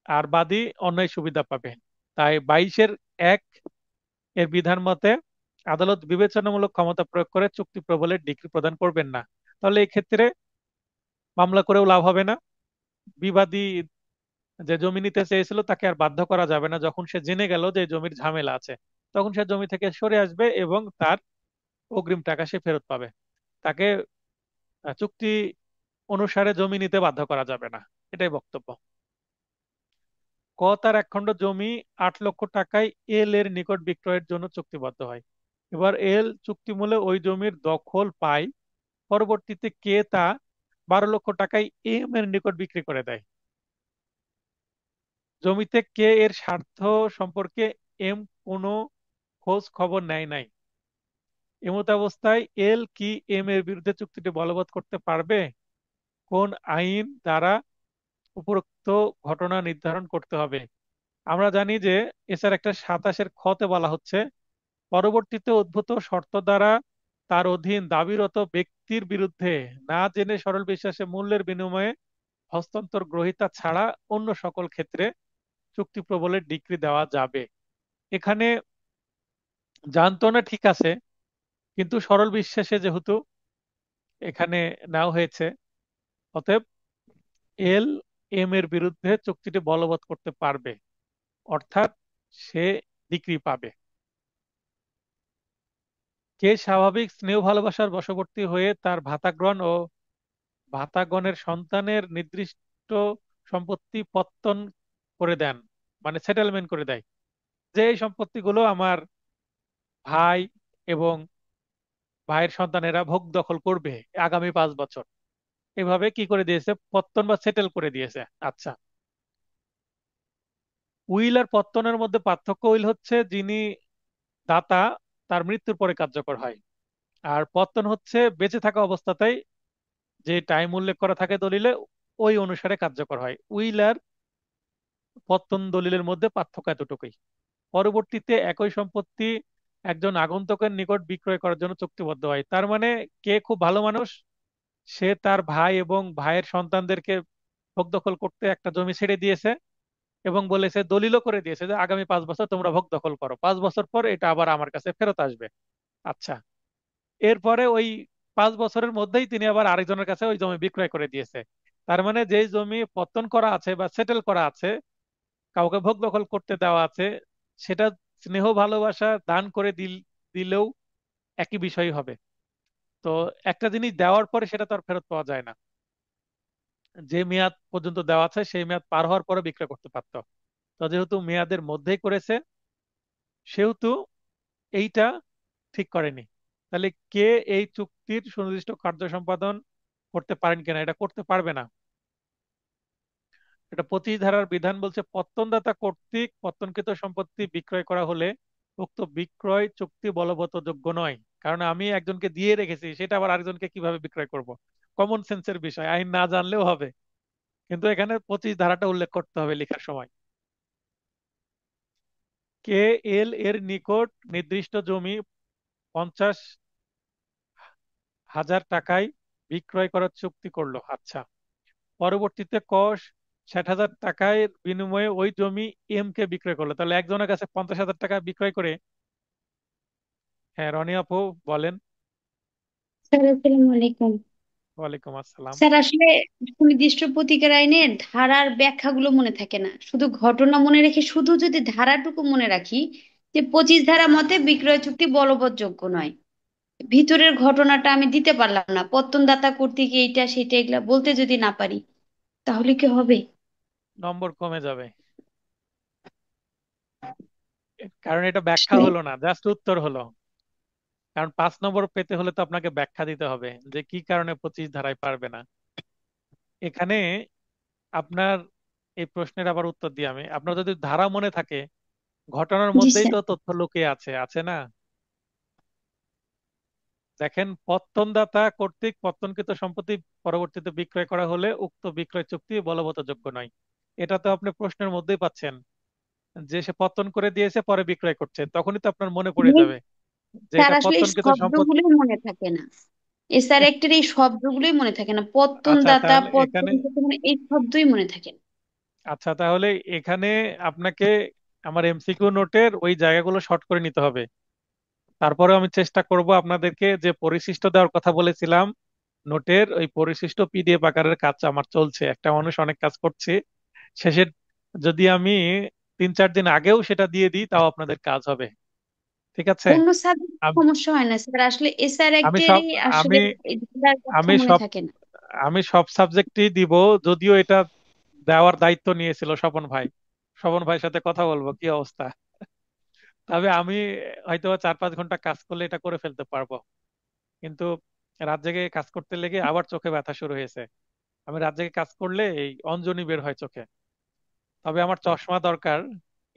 আর বাদী অন্যায় সুবিধা পাবে। তাই 22-এর 1 এর বিধান মতে আদালত বিবেচনামূলক ক্ষমতা প্রয়োগ করে চুক্তি প্রবলের ডিক্রি প্রদান করবেন না। তাহলে এই ক্ষেত্রে মামলা করেও লাভ হবে না। বিবাদী যে জমি নিতে চেয়েছিল তাকে আর বাধ্য করা যাবে না, যখন সে জেনে গেল যে জমির ঝামেলা আছে, তখন সে জমি থেকে সরে আসবে এবং তার অগ্রিম টাকা সে ফেরত পাবে। তাকে চুক্তি অনুসারে জমি নিতে বাধ্য করা যাবে না। এটাই বক্তব্য। ক, তার এক খণ্ড জমি 8 লক্ষ টাকায় এল এর নিকট বিক্রয়ের জন্য চুক্তিবদ্ধ হয়। এবার এল চুক্তিমূলে ওই জমির দখল পায়, পরবর্তীতে কে তা 12 লক্ষ টাকায় এম এর নিকট বিক্রি করে দেয়। জমিতে কে এর স্বার্থ সম্পর্কে এম কোনো খোঁজ খবর নেয় নাই। এমত অবস্থায় এল কি এম এর বিরুদ্ধে চুক্তিটি বলবৎ করতে পারবে? কোন আইন দ্বারা উপরোক্ত ঘটনা নির্ধারণ করতে হবে? আমরা জানি যে এছাড়া একটা 27-এর খতে বলা হচ্ছে, পরবর্তীতে উদ্ভূত শর্ত দ্বারা তার অধীন দাবিরত ব্যক্তির বিরুদ্ধে না জেনে সরল বিশ্বাসে মূল্যের বিনিময়ে হস্তান্তর গ্রহীতা ছাড়া অন্য সকল ক্ষেত্রে চুক্তি প্রবলের ডিক্রি দেওয়া যাবে। এখানে জানতো না ঠিক আছে, কিন্তু সরল বিশ্বাসে যেহেতু এখানে নেওয়া হয়েছে, অতএব এল এম এর বিরুদ্ধে চুক্তিটি বলবৎ করতে পারবে, অর্থাৎ সে ডিক্রি পাবে। কে স্বাভাবিক স্নেহ ভালোবাসার বশবর্তী হয়ে তার ভ্রাতাগণ ও ভ্রাতাগণের সন্তানের নির্দিষ্ট সম্পত্তি পত্তন করে দেন, মানে সেটেলমেন্ট করে দেয়, যে এই সম্পত্তিগুলো আমার ভাই এবং ভাইয়ের সন্তানেরা ভোগ দখল করবে আগামী 5 বছর, এভাবে কি করে দিয়েছে? পত্তন বা সেটেল করে দিয়েছে। আচ্ছা, উইল আর পত্তনের মধ্যে পার্থক্য, উইল হচ্ছে যিনি দাতা তার মৃত্যুর পরে কার্যকর হয়, আর পত্তন হচ্ছে বেঁচে থাকা অবস্থাতেই যে টাইম উল্লেখ করা থাকে দলিলে ওই অনুসারে কার্যকর হয়। উইল আর পত্তন দলিলের মধ্যে পার্থক্য এতটুকুই। পরবর্তীতে একই সম্পত্তি একজন আগন্তুকের নিকট বিক্রয় করার জন্য চুক্তিবদ্ধ হয়, তার মানে কে খুব ভালো মানুষ, সে তার ভাই এবং ভাইয়ের সন্তানদেরকে ভোগ দখল করতে একটা জমি ছেড়ে দিয়েছে এবং বলেছে, দলিলও করে দিয়েছে যে আগামী 5 বছর তোমরা ভোগ দখল করো, 5 বছর পর এটা আবার আমার কাছে ফেরত আসবে। আচ্ছা, এরপরে ওই 5 বছরের মধ্যেই তিনি আবার আরেকজনের কাছে ওই জমি বিক্রয় করে দিয়েছে। তার মানে যেই জমি পত্তন করা আছে বা সেটেল করা আছে, কাউকে ভোগ দখল করতে দেওয়া আছে, সেটা স্নেহ ভালোবাসা দান করে দিলেও একই বিষয় হবে। তো একটা জিনিস দেওয়ার পরে সেটা তো আর ফেরত পাওয়া যায় না, যে মেয়াদ পর্যন্ত দেওয়া আছে সেই মেয়াদ পার হওয়ার পরে বিক্রয় করতে পারতো। তো যেহেতু মেয়াদের মধ্যেই করেছে, সেহেতু এইটা ঠিক করেনি। তাহলে কে এই চুক্তির সুনির্দিষ্ট কার্য সম্পাদন করতে পারেন কিনা? এটা করতে পারবে না। এটা 25 ধারার বিধান বলছে, পত্তনদাতা কর্তৃক পত্তনকৃত সম্পত্তি বিক্রয় করা হলে উক্ত বিক্রয় চুক্তি বলবৎ যোগ্য নয়। কারণ আমি একজনকে দিয়ে রেখেছি, সেটা আবার আরেকজনকে কিভাবে বিক্রয় করব? কমন সেন্সের বিষয়, আইন না জানলেও হবে, কিন্তু এখানে 25 ধারাটা উল্লেখ করতে হবে লেখার সময়। কে এল এর নিকট নির্দিষ্ট জমি 50,000 টাকায় বিক্রয় করার চুক্তি করলো। আচ্ছা, পরবর্তীতে 60,000 টাকায় বিনিময়ে ওই জমি এম কে বিক্রয় করলো, তাহলে একজনের কাছে 50,000 টাকা বিক্রয় করে। হ্যাঁ, রনি আপু বলেন। স্যার আসসালামু আলাইকুম। ওয়ালাইকুম আসসালাম। স্যার আসলে সুনির্দিষ্ট প্রতিকার আইনের ধারার ব্যাখ্যাগুলো মনে থাকে না, শুধু ঘটনা মনে রেখে শুধু যদি ধারাটুকু মনে রাখি যে 25 ধারা মতে বিক্রয় চুক্তি বলবৎযোগ্য নয়, ভিতরের ঘটনাটা আমি দিতে পারলাম না, পত্তনদাতা কর্তৃক এইটা সেটা এগুলা বলতে যদি না পারি, তাহলে কি হবে? নম্বর কমে যাবে, কারণ এটা ব্যাখ্যা আসলে হলো না, জাস্ট উত্তর হলো। কারণ 5 নম্বর পেতে হলে তো আপনাকে ব্যাখ্যা দিতে হবে যে কি কারণে 25 ধারায় পারবে না। এখানে আপনার এই প্রশ্নের আবার উত্তর দিই আমি। আপনার যদি ধারা মনে থাকে, ঘটনার জি মধ্যেই স্যার। তো তথ্য লুকিয়ে আছে, আছে না? দেখেন, পত্তনদাতা কর্তৃক পত্তনকৃত সম্পত্তি পরবর্তীতে বিক্রয় করা হলে উক্ত বিক্রয় চুক্তি বলবৎযোগ্য নয়। এটা তো আপনি প্রশ্নের মধ্যেই পাচ্ছেন, যে সে পত্তন করে দিয়েছে পরে বিক্রয় করছে, তখনই তো আপনার মনে পড়ে যাবে যে স্যার এটা আসলে এই পত্তনকৃত সম্পত্তি। শব্দগুলোই মনে থাকে না, এ স্যার একটার এই শব্দগুলোই মনে থাকে না, আচ্ছা পত্তনদাতা তাহলে এখানে পত্তন মানে এই শব্দই মনে থাকে না। আচ্ছা তাহলে এখানে আপনাকে আমার এমসিকিউ নোটের ওই জায়গাগুলো শর্ট করে নিতে হবে। তারপরে আমি চেষ্টা করব আপনাদেরকে যে পরিশিষ্ট দেওয়ার কথা বলেছিলাম, নোটের ওই পরিশিষ্ট পিডিএফ আকারের কাজ আমার চলছে, একটা মানুষ অনেক কাজ করছে। শেষের যদি আমি 3-4 দিন আগেও সেটা দিয়ে দিই, তাও আপনাদের কাজ হবে। ঠিক আছে? অন্য সাবজেক্ট আম- সমস্যা হয় না স্যার, আসলে এসআর আমি সব একটারই আমি আসলে এই দুটার কথা আমি মনে সব থাকে না। আমি সব সাবজেক্টই দিব, যদিও এটা দেওয়ার দায়িত্ব নিয়েছিল স্বপন ভাই। স্বপন ভাইয়ের সাথে কথা বলবো কি অবস্থা। তবে আমি হয়তো 4-5 ঘন্টা কাজ করলে এটা করে ফেলতে পারবো, কিন্তু রাত জেগে কাজ করতে লেগে আবার চোখে ব্যথা শুরু হয়েছে। আমি রাত জেগে কাজ করলে এই অঞ্জনি বের হয় চোখে। তবে আমার চশমা দরকার,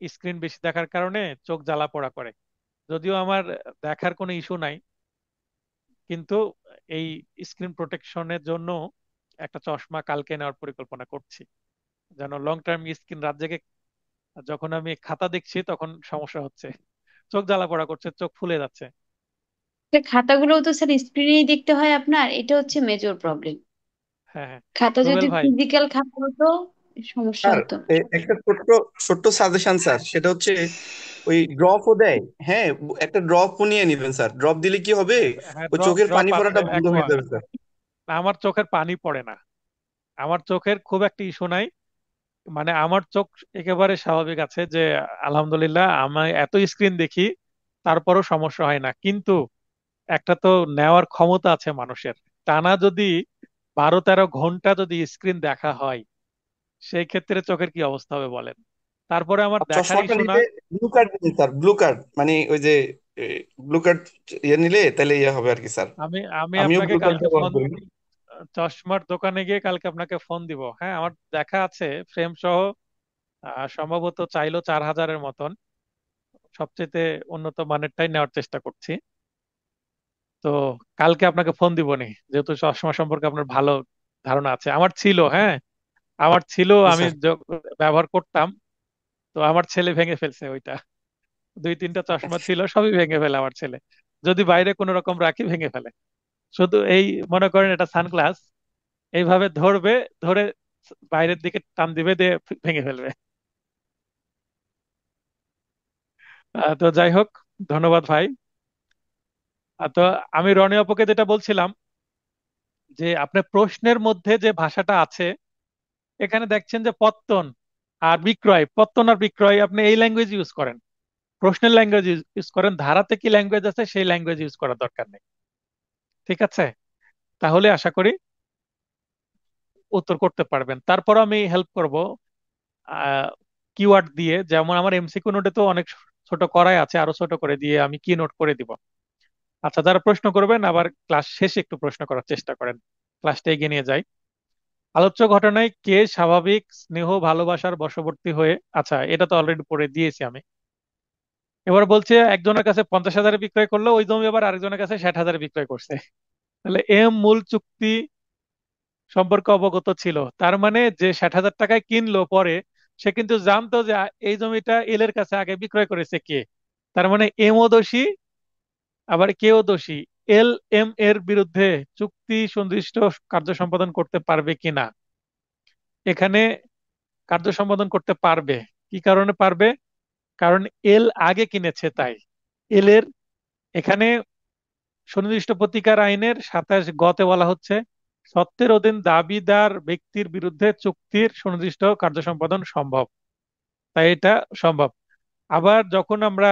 স্ক্রিন বেশি দেখার কারণে চোখ জ্বালা পোড়া করে। যদিও আমার দেখার কোনো ইস্যু নাই, কিন্তু এই স্ক্রিন প্রোটেকশনের জন্য একটা চশমা কালকে নেওয়ার পরিকল্পনা করছি, যেন লং টার্ম স্ক্রিন রাত জেগে যখন আমি খাতা দেখছি তখন সমস্যা হচ্ছে, চোখ জ্বালা পোড়া করছে, চোখ ফুলে যাচ্ছে। খাতাগুলোও তো স্যার স্ক্রিনেই দেখতে হয় আপনার, এটা হচ্ছে মেজর প্রবলেম। হ্যাঁ হ্যাঁ। খাতা রুবেল যদি ভাই, ফিজিক্যাল খাতা হতো সমস্যা স্যার হতো। একটা ছোট্ট ছোট্ট সাজেশন স্যার, সেটা হচ্ছে ওই ড্রপও দেয়। হ্যাঁ, একটা ড্রপও নিয়ে নিবেন স্যার। ড্রপ দিলে কি হবে, হ্যাঁ ওই ড্রপ চোখের ড্রপ পানি আছে পড়াটা বন্ধ হয়ে অ্যাকোয়া। যাবে স্যার। আমার চোখের পানি পড়ে না, আমার চোখের খুব একটা ইস্যু নাই। মানে আমার চোখ একেবারে স্বাভাবিক আছে, যে আলহামদুলিল্লাহ আমি এত স্ক্রিন দেখি তারপরও সমস্যা হয় না। কিন্তু একটা তো নেওয়ার ক্ষমতা আছে মানুষের, টানা যদি 12-13 ঘন্টা যদি স্ক্রিন দেখা হয়, সেই ক্ষেত্রে চোখের কি অবস্থা হবে বলেন। তারপরে আমার আর দেখার চশমাটা ইস্যু না। নিলে ব্লু কার্ড দিবেন স্যার, ব্লু কার্ড, মানে ওই যে ব্লু কার্ড ইয়ে নিলে তাহলে ইয়ে হবে আর কি স্যার। আমি আমি আমিও আপনাকে ব্লু কার্ড কালকে ব্যবহার ফোন, করি। চশমার দোকানে গিয়ে কালকে আপনাকে ফোন দিব। হ্যাঁ আমার দেখা আছে ফ্রেম সহ, সম্ভবত চাইলো 4,000-এর মতন, সবচেয়ে উন্নত মানেরটাই নেওয়ার চেষ্টা করছি। তো কালকে আপনাকে ফোন দিব নি, যেহেতু চশমা সম্পর্কে আপনার ভালো ধারণা আছে। আমার ছিল, হ্যাঁ আমার ছিল, জি আমি স্যার। ব্যবহার করতাম। তো আমার ছেলে ভেঙে ফেলছে ওইটা, 2-3টা চশমা ছিল, সবই ভেঙে ফেলে আমার ছেলে। যদি বাইরে কোনো রকম রাখি ভেঙে ফেলে। শুধু এই মনে করেন এটা সানগ্লাস, এইভাবে ধরবে, ধরে বাইরের দিকে টান দিবে, দিয়ে ভেঙে ফেলবে। তো যাই হোক, ধন্যবাদ ভাই। তো আমি রনি অপুকে যেটা বলছিলাম, যে আপনার প্রশ্নের মধ্যে যে ভাষাটা আছে, এখানে দেখছেন যে পত্তন আর বিক্রয়, পত্তন আর বিক্রয় আপনি এই ল্যাঙ্গুয়েজ ইউজ করেন, প্রশ্নের ল্যাঙ্গুয়েজ ইউজ করেন। ধারাতে কি ল্যাঙ্গুয়েজ আছে সেই ল্যাঙ্গুয়েজ ইউজ করার দরকার নেই। ঠিক আছে? তাহলে আশা করি উত্তর করতে পারবেন। তারপর আমি হেল্প করব কিওয়ার্ড দিয়ে, যেমন আমার এমসিকিউ নোটে তো অনেক ছোট করাই আছে, আরো ছোট করে দিয়ে আমি কি নোট করে দিব। আচ্ছা, যারা প্রশ্ন করবেন আবার ক্লাস শেষে একটু প্রশ্ন করার চেষ্টা করেন, ক্লাসটা এগিয়ে নিয়ে যাই। আলোচ্য ঘটনায় কে স্বাভাবিক স্নেহ ভালোবাসার বশবর্তী হয়ে, আচ্ছা এটা তো অলরেডি পড়ে দিয়েছি আমি। এবার বলছে একজনের কাছে 50,000-এ বিক্রয় করলো, ওই জমি আবার আরেকজনের কাছে 60,000-এ বিক্রয় করছে। তাহলে এম মূল চুক্তি সম্পর্কে অবগত ছিল, তার মানে যে 60,000 টাকায় কিনলো পরে, সে কিন্তু জানতো যে এই জমিটা এল এর কাছে আগে বিক্রয় করেছে কে। তার মানে এমও দোষী, আবার কেও দোষী। এল এম এর বিরুদ্ধে চুক্তি সুনির্দিষ্ট কার্য সম্পাদন করতে পারবে কিনা। এখানে কার্য সম্পাদন করতে পারবে। কি কারণে পারবে? কারণ এল আগে কিনেছে তাই। এল এর এখানে সুনির্দিষ্ট প্রতিকার আইনের 27 গতে বলা হচ্ছে, সত্ত্বের অধীন দাবিদার ব্যক্তির বিরুদ্ধে চুক্তির সুনির্দিষ্ট কার্য সম্পাদন সম্ভব। তাই এটা সম্ভব। আবার যখন আমরা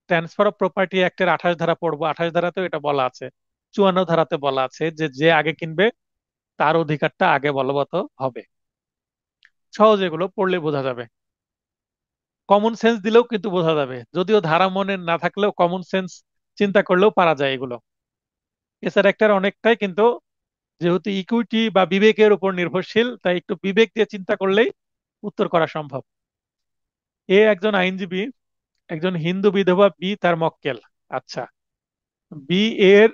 ট্রান্সফার অফ প্রপার্টি অ্যাক্টের 28 ধারা পড়বো, 28 ধারাতেও এটা বলা আছে, 54 ধারাতে বলা আছে যে যে আগে কিনবে তার অধিকারটা আগে বলবৎ হবে। সহজ, এগুলো পড়লে বোঝা যাবে। কমন সেন্স দিলেও কিন্তু বোঝা যাবে, যদিও ধারা মনে না থাকলেও কমন সেন্স চিন্তা করলেও পারা যায় এগুলো। এছাড়া একটা অনেকটাই কিন্তু, যেহেতু ইকুইটি বা বিবেকের উপর নির্ভরশীল, তাই একটু বিবেক দিয়ে চিন্তা করলেই উত্তর করা সম্ভব। এ একজন আইনজীবী, একজন হিন্দু বিধবা বি তার মক্কেল। আচ্ছা, বি এর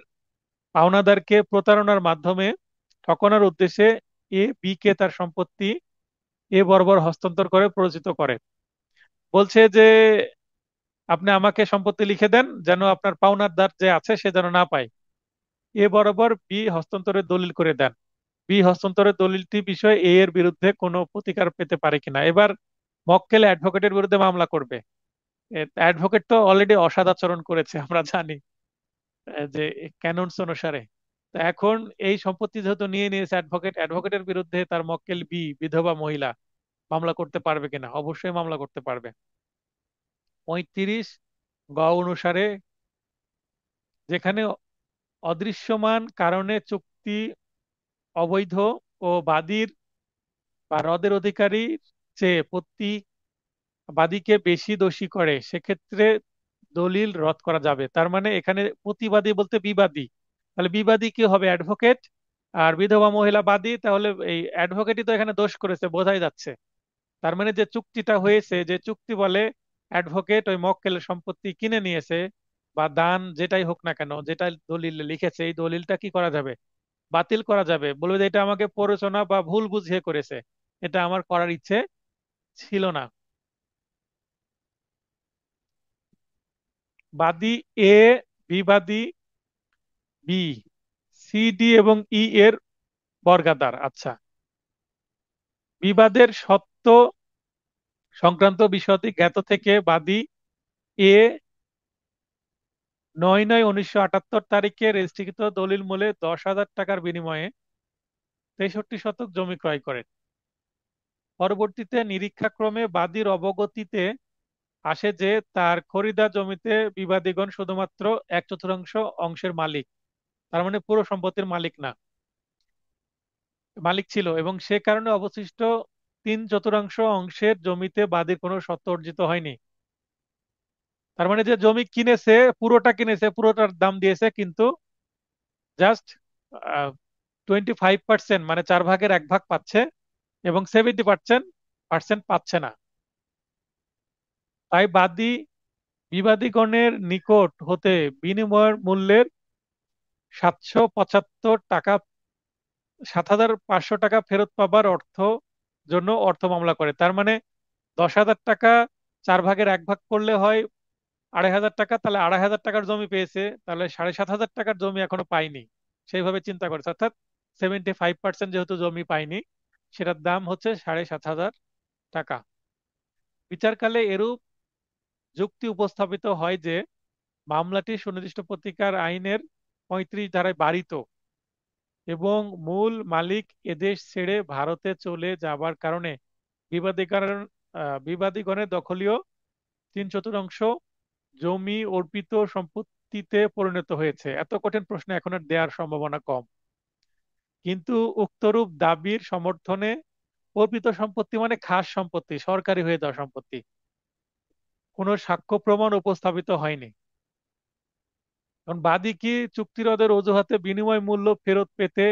পাওনাদারকে প্রতারণার মাধ্যমে ঠকানোর উদ্দেশ্যে এ বি কে তার সম্পত্তি এ বরাবর হস্তান্তর করে প্ররোচিত করে। বলছে যে আপনি আমাকে সম্পত্তি লিখে দেন যেন আপনার পাওনাদার যে আছে সে যেন না পায়। এ বরাবর বি হস্তান্তরের দলিল করে দেন। বি হস্তান্তরের দলিলটি বিষয়ে এ এর বিরুদ্ধে কোনো প্রতিকার পেতে পারে কিনা। এবার মক্কেল অ্যাডভোকেটের বিরুদ্ধে মামলা করবে। অ্যাডভোকেট তো অলরেডি অসৎ আচরণ করেছে আমরা জানি, যে ক্যাননস অনুসারে। তো এখন এই সম্পত্তি যেহেতু নিয়ে নিয়েছে অ্যাডভোকেট, অ্যাডভোকেটের বিরুদ্ধে তার মক্কেল বি বিধবা মহিলা মামলা করতে পারবে কিনা? অবশ্যই মামলা করতে পারবে। 35 গ অনুসারে, যেখানে অদৃশ্যমান কারণে চুক্তি অবৈধ ও বাদীর বা হ্রদের অধিকারীর চেয়ে বাদীকে বেশি দোষী করে, সেক্ষেত্রে দলিল রদ করা যাবে। তার মানে এখানে প্রতিবাদী বলতে বিবাদী, তাহলে বিবাদী কি হবে? অ্যাডভোকেট। আর বিধবা মহিলা বাদী, তাহলে এই অ্যাডভোকেটই তো এখানে দোষ করেছে বোঝাই যাচ্ছে। তার মানে যে চুক্তিটা হয়েছে, যে চুক্তি বলে অ্যাডভোকেট ওই মক্কেলের সম্পত্তি কিনে নিয়েছে, বা দান যেটাই হোক না কেন, যেটা দলিলে লিখেছে এই দলিলটা কি করা যাবে? বাতিল করা যাবে। বলবে যে এটা আমাকে প্ররোচনা বা ভুল বুঝিয়ে করেছে, এটা আমার করার ইচ্ছে ছিল না। বাদী এ, বিবাদী বি, সি, ডি এবং ই এর বর্গাকার। আচ্ছা, বিবাদের সত্য সংক্রান্ত বিষয়টি জ্ঞাত থেকে বাদী এ 9/9/1978 রেজিস্ট্রিকৃত দলিল মূলে 10,000 টাকার বিনিময়ে 63 শতক জমি ক্রয় করেন। পরবর্তীতে নিরীক্ষাক্রমে বাদীর অবগতিতে আসে যে তার খরিদা জমিতে বিবাদীগণ শুধুমাত্র 1/4 অংশের মালিক, তার মানে পুরো সম্পত্তির মালিক না, মালিক ছিল, এবং সে কারণে অবশিষ্ট 3/4 অংশের জমিতে বাদীর কোনো স্বত্ব অর্জিত হয়নি। তার মানে যে জমি কিনেছে, পুরোটা কিনেছে, পুরোটার দাম দিয়েছে, কিন্তু জাস্ট 25% মানে 4/1 পাচ্ছে, এবং 70% পার্সেন্ট পাচ্ছে না। তাই বাদী বিবাদীগণের নিকট হতে বিনিময়ের মূল্যের 775 টাকা, 7,500 টাকা ফেরত পাবার অর্থ মামলা করে। তার মানে 10,000 টাকা 4/1 করলে হয় 2,500 টাকা, তাহলে 2,500 টাকার জমি পেয়েছে, তাহলে 7,500 টাকার জমি এখনো পাইনি। সেইভাবে চিন্তা করেছে, অর্থাৎ 75% যেহেতু জমি পাইনি, সেটার দাম হচ্ছে 7,500 টাকা। বিচারকালে এরূপ যুক্তি উপস্থাপিত হয় যে মামলাটি সুনির্দিষ্ট প্রতিকার আইনের 35 ধারায় বারিত, এবং মূল মালিক এদেশ ছেড়ে ভারতে চলে যাবার কারণে বিবাদীগণ বিবাদীগণের দখলীয় 3/4 জমি অর্পিত সম্পত্তিতে পরিণত হয়েছে। এত কঠিন প্রশ্ন এখন আর দেওয়ার সম্ভাবনা কম। কিন্তু উক্তরূপ দাবির সমর্থনে অর্পিত সম্পত্তি মানে খাস সম্পত্তি, সরকারি হয়ে যাওয়া সম্পত্তি, কোনো সাক্ষ্য প্রমাণ উপস্থাপিত হয়নি। কারণ বাদী কি চুক্তিরদের অজুহাতে বিনিময় মূল্য ফেরত পেতে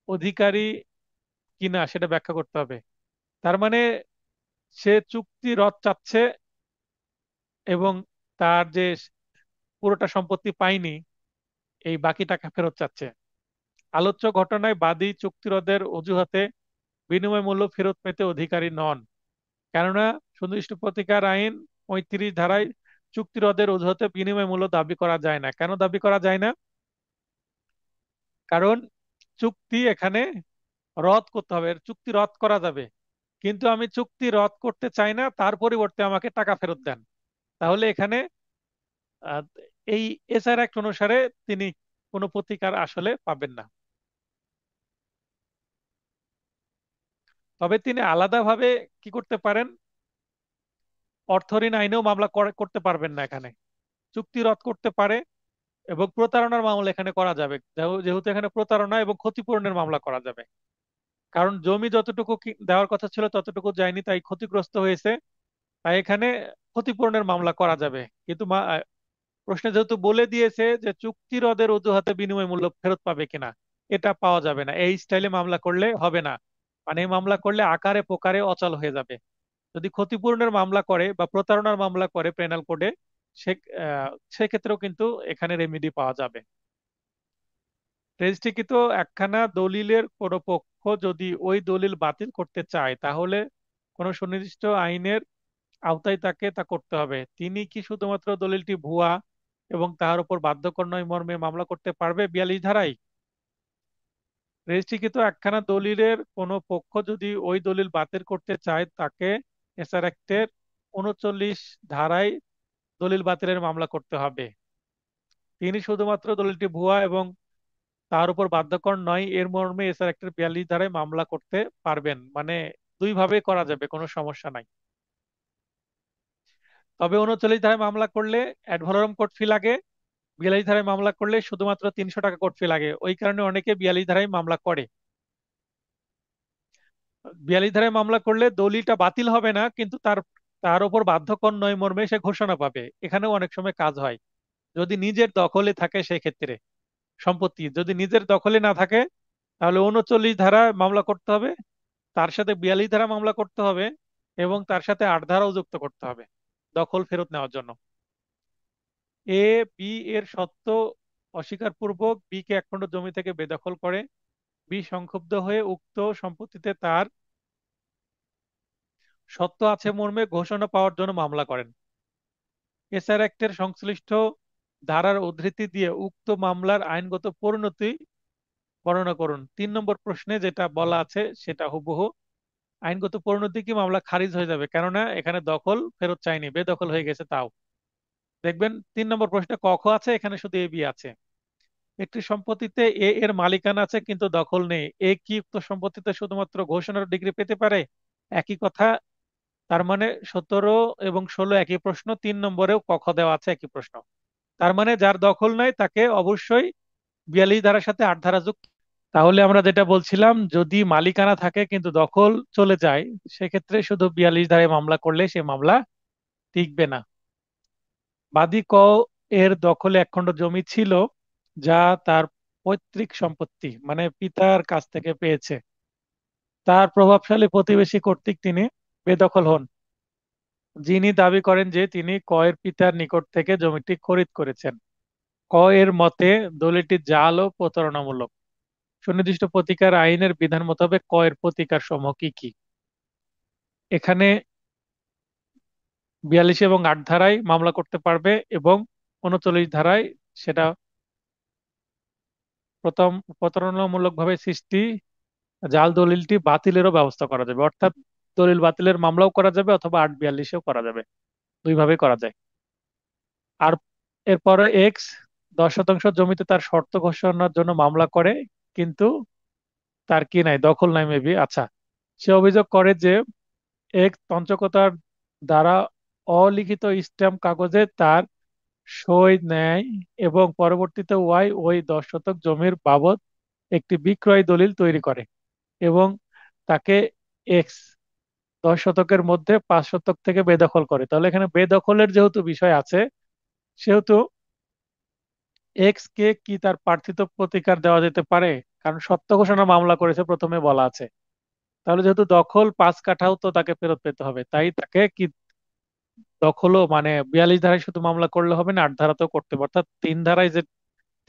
অধিকারী কিনা সেটা ব্যাখ্যা করতে হবে। তার মানে সে চুক্তি রদ চাচ্ছে, এবং তার যে পুরোটা সম্পত্তি পায়নি, এই বাকি টাকা ফেরত চাচ্ছে। আলোচ্য ঘটনায় বাদী চুক্তিরদের অজুহাতে বিনিময় মূল্য ফেরত পেতে অধিকারী নন, কেননা সুনির্দিষ্ট প্রতিকার আইন 35 ধারায় চুক্তিরদের অজুহাতে বিনিময় মূল্য দাবি করা যায় না। কেন দাবি করা যায় না? কারণ চুক্তি এখানে রদ করতে হবে, চুক্তি রদ করা যাবে, কিন্তু আমি চুক্তি রদ করতে চাই না, তার পরিবর্তে আমাকে টাকা ফেরত দেন। তাহলে এখানে আহ, এই এসআর অ্যাক্ট অনুসারে তিনি কোনো প্রতিকার আসলে পাবেন না। তবে তিনি আলাদাভাবে কি করতে পারেন? অর্থঋণ আইনেও মামলা করতে পারবেন না এখানে। চুক্তি রদ করতে পারে, এবং প্রতারণার মামলা এখানে করা যাবে, যেহেতু এখানে প্রতারণা এবং ক্ষতিপূরণের মামলা করা যাবে। কারণ জমি যতটুকু দেওয়ার কথা ছিল ততটুকু যায়নি, তাই ক্ষতিগ্রস্ত হয়েছে, তাই এখানে ক্ষতিপূরণের মামলা করা যাবে। কিন্তু প্রশ্নে যেহেতু বলে দিয়েছে যে চুক্তি রদের অজুহাতে বিনিময় মূল্য ফেরত পাবে কিনা, এটা পাওয়া যাবে না, এই স্টাইলে মামলা করলে হবে না। মানে এই মামলা করলে আকারে প্রকারে অচল হয়ে যাবে। যদি ক্ষতিপূরণের মামলা করে বা প্রতারণার মামলা করে পেনাল কোডে, সে সেক্ষেত্রেও কিন্তু এখানে রেমিডি পাওয়া যাবে। রেজিস্ট্রিকৃত একখানা দলিলের কোনো পক্ষ যদি ওই দলিল বাতিল করতে চায়, তাহলে কোনো সুনির্দিষ্ট আইনের আওতায় তাকে তা করতে হবে। তিনি কি শুধুমাত্র দলিলটি ভুয়া এবং তাহার উপর বাধ্যকর নয় মর্মে মামলা করতে পারবে 42 ধারায়? রেজিস্ট্রিকৃত একখানা দলিলের কোনো পক্ষ যদি ওই দলিল বাতিল করতে চায়, তাকে এসআর অ্যাক্টের 39 ধারায় দলিল বাতিলের মামলা করতে হবে। তিনি শুধুমাত্র দলিলটি ভুয়া এবং তার উপর বাধ্যকর নয় এর মর্মে এসআর অ্যাক্টের 42 ধারায় মামলা করতে পারবেন। মানে দুই ভাবে করা যাবে, কোনো সমস্যা নাই। তবে 39 ধারায় মামলা করলে অ্যাড ভলোরম কোর্ট ফি লাগে, 42 ধারায় মামলা করলে শুধুমাত্র 300 টাকা কোর্ট ফি লাগে। ওই কারণে অনেকে 42 ধারায় মামলা করে। 42 ধারায় মামলা করলে দলিলটা বাতিল হবে না, কিন্তু তার তার উপর বাধ্যকর নয় মর্মে সে ঘোষণা পাবে। এখানেও অনেক সময় কাজ হয়, যদি নিজের দখলে থাকে সেক্ষেত্রে। সম্পত্তি যদি নিজের দখলে না থাকে, তাহলে 39 ধারা মামলা করতে হবে, তার সাথে 42 ধারা মামলা করতে হবে, এবং তার সাথে 8 ধারাও যুক্ত করতে হবে দখল ফেরত নেওয়ার জন্য। এ বি এর সত্য অস্বীকার পূর্বক বি কে একখণ্ড জমি থেকে বেদখল করে। বি সংক্ষুব্ধ হয়ে উক্ত সম্পত্তিতে তার সত্য আছে মর্মে ঘোষণা পাওয়ার জন্য মামলা করেন। এসআর অ্যাক্টের সংশ্লিষ্ট ধারার উদ্ধৃতি দিয়ে উক্ত মামলার আইনগত পরিণতি বর্ণনা করুন। 3 নম্বর প্রশ্নে যেটা বলা আছে সেটা হুবহু। আইনগত পরিণতি কি, মামলা খারিজ হয়ে যাবে, কেননা এখানে দখল ফেরত চাইনি, বেদখল হয়ে গেছে তাও। দেখবেন 3 নম্বর প্রশ্নে ক খ আছে, এখানে শুধু এ বি আছে। একটি সম্পত্তিতে এ এর মালিকানা আছে কিন্তু দখল নেই, এ কি উক্ত সম্পত্তিতে শুধুমাত্র ঘোষণার ডিগ্রি পেতে পারে? একই কথা। তার মানে 17 এবং 16 একই প্রশ্ন, 3 নম্বরেও ক খ দেওয়া আছে একই প্রশ্ন। তার মানে যার দখল নাই তাকে অবশ্যই 42 ধারার সাথে 8 ধারা যুক্ত। তাহলে আমরা যেটা বলছিলাম, যদি মালিকানা থাকে কিন্তু দখল চলে যায়, সেক্ষেত্রে শুধু 42 ধারায় মামলা করলে সে মামলা টিকবে না। বাদী ক এর দখলে একখণ্ড জমি ছিল যা তার পৈতৃক সম্পত্তি, মানে পিতার কাছ থেকে পেয়েছে। তার প্রভাবশালী প্রতিবেশী কর্তৃক তিনি বেদখল হন, যিনি দাবি করেন যে তিনি ক এর পিতার নিকট থেকে জমিটি খরিদ করেছেন। ক এর মতে দলিলটি জাল ও প্রতারণামূলক। সুনির্দিষ্ট প্রতিকার আইনের বিধান মোতাবেক ক এর প্রতিকার সমূহ কি কি? এখানে 42 এবং 8 ধারায় মামলা করতে পারবে, এবং 39 ধারায় সেটা প্রথম প্রতারণামূলক ভাবে সৃষ্টি জাল দলিলটি বাতিলেরও ব্যবস্থা করা যাবে, অর্থাৎ দলিল বাতিলের মামলাও করা যাবে অথবা 842-এও করা যাবে, দুইভাবে করা যায়। আর এরপরে এক্স 10 শতাংশ জমিতে তার শর্ত ঘোষণার জন্য মামলা করে, কিন্তু তার কি নাই, দখল নাই মেবি। আচ্ছা, সে অভিযোগ করে যে এক তঞ্চকতার দ্বারা অলিখিত স্ট্যাম্প কাগজে তার সই নেয় এবং পরবর্তীতে ওয়াই ওই 10 শতক জমির বাবদ একটি বিক্রয় দলিল তৈরি করে, এবং তাকে এক্স 10 শতকের মধ্যে 5 শতক থেকে বেদখল করে। তাহলে এখানে বেদখলের যেহেতু বিষয় আছে, সেহেতু এক্স কে কি তার প্রার্থিত প্রতিকার দেওয়া যেতে পারে? কারণ সত্য ঘোষণা মামলা করেছে, প্রথমে বলা আছে। তাহলে যেহেতু দখল 5 কাঠাও তো তাকে ফেরত পেতে হবে, তাই তাকে কি দখলও, মানে 42 ধারায় শুধু মামলা করলে হবে না, 8 ধারাতেও করতে হবে, অর্থাৎ 3 ধারায় যে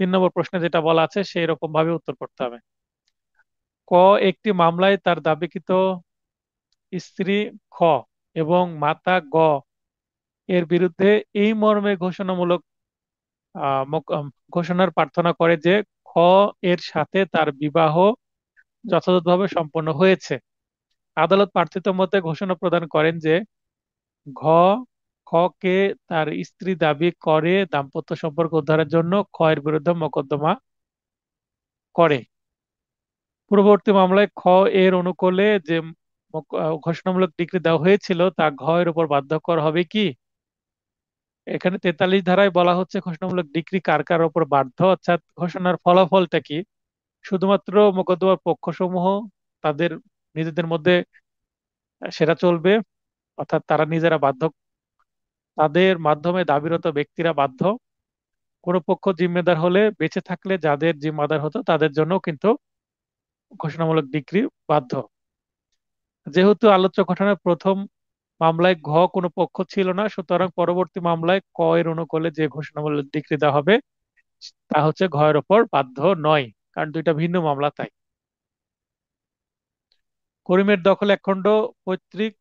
3 নম্বর প্রশ্নে যেটা বলা আছে সেই রকম ভাবে উত্তর করতে হবে। ক একটি মামলায় তার দাবিকৃত স্ত্রী খ এবং মাতা গ এর বিরুদ্ধে এই মর্মে ঘোষণামূলক ঘোষণার প্রার্থনা করে যে খ এর সাথে তার বিবাহ যথাযথভাবে সম্পন্ন হয়েছে। আদালত প্রার্থিত মতে ঘোষণা প্রদান করেন যে ঘ খ কে তার স্ত্রী দাবি করে দাম্পত্য সম্পর্ক উদ্ধারের জন্য খ এর বিরুদ্ধে মোকদ্দমা করে। পূর্ববর্তী মামলায় খ এর অনুকূলে যে ঘোষণামূলক ডিগ্রি দেওয়া হয়েছিল তা ঘ এর উপর বাধ্যকর হবে কি? এখানে 43 ধারায় বলা হচ্ছে ঘোষণামূলক ডিগ্রি কার কার উপর বাধ্য, অর্থাৎ ঘোষণার ফলাফলটা কি? শুধুমাত্র মোকদ্দমার পক্ষসমূহ তাদের নিজেদের মধ্যে সেটা চলবে, অর্থাৎ তারা নিজেরা বাধ্য, তাদের মাধ্যমে দাবিরত ব্যক্তিরা বাধ্য। কোনো পক্ষ জিম্মেদার হলে বেঁচে থাকলে যাদের জিম্মেদার হতো তাদের জন্য কিন্তু ঘোষণামূলক ডিগ্রি বাধ্য। যেহেতু আলোচ্য ঘটনার প্রথম মামলায় ঘ কোনো পক্ষ ছিল না, সুতরাং পরবর্তী মামলায় ক এর অনুকূলে যে ঘোষণামূলক ডিগ্রি দেওয়া হবে তা হচ্ছে ঘ এর ওপর বাধ্য নয়, কারণ দুইটা ভিন্ন মামলা তাই। করিমের দখল একখণ্ড পৈতৃক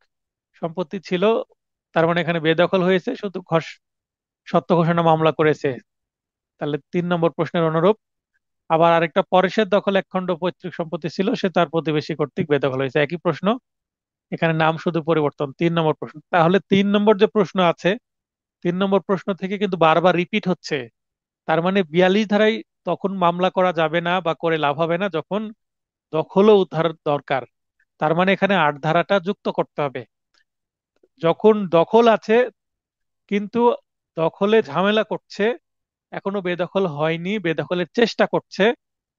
সম্পত্তি ছিল, তার মানে এখানে বেদখল হয়েছে, শুধু সত্য ঘোষণা মামলা করেছে। তাহলে 3 নম্বর প্রশ্নের অনুরূপ। আবার আরেকটা পরেশের দখল একখণ্ড পৈতৃক সম্পত্তি ছিল, সে তার প্রতিবেশী কর্তৃক বেদখল হয়েছে, একই প্রশ্ন, এখানে নাম শুধু পরিবর্তন। 3 নম্বর প্রশ্ন। তাহলে 3 নম্বর যে প্রশ্ন আছে, 3 নম্বর প্রশ্ন থেকে কিন্তু বারবার রিপিট হচ্ছে। তার মানে 42 ধারায় তখন মামলা করা যাবে না বা করে লাভ হবে না যখন দখলও উদ্ধার দরকার। তার মানে এখানে 8 ধারাটা যুক্ত করতে হবে। যখন দখল আছে কিন্তু দখলে ঝামেলা করছে, এখনো বেদখল হয়নি, বেদখলের চেষ্টা করছে,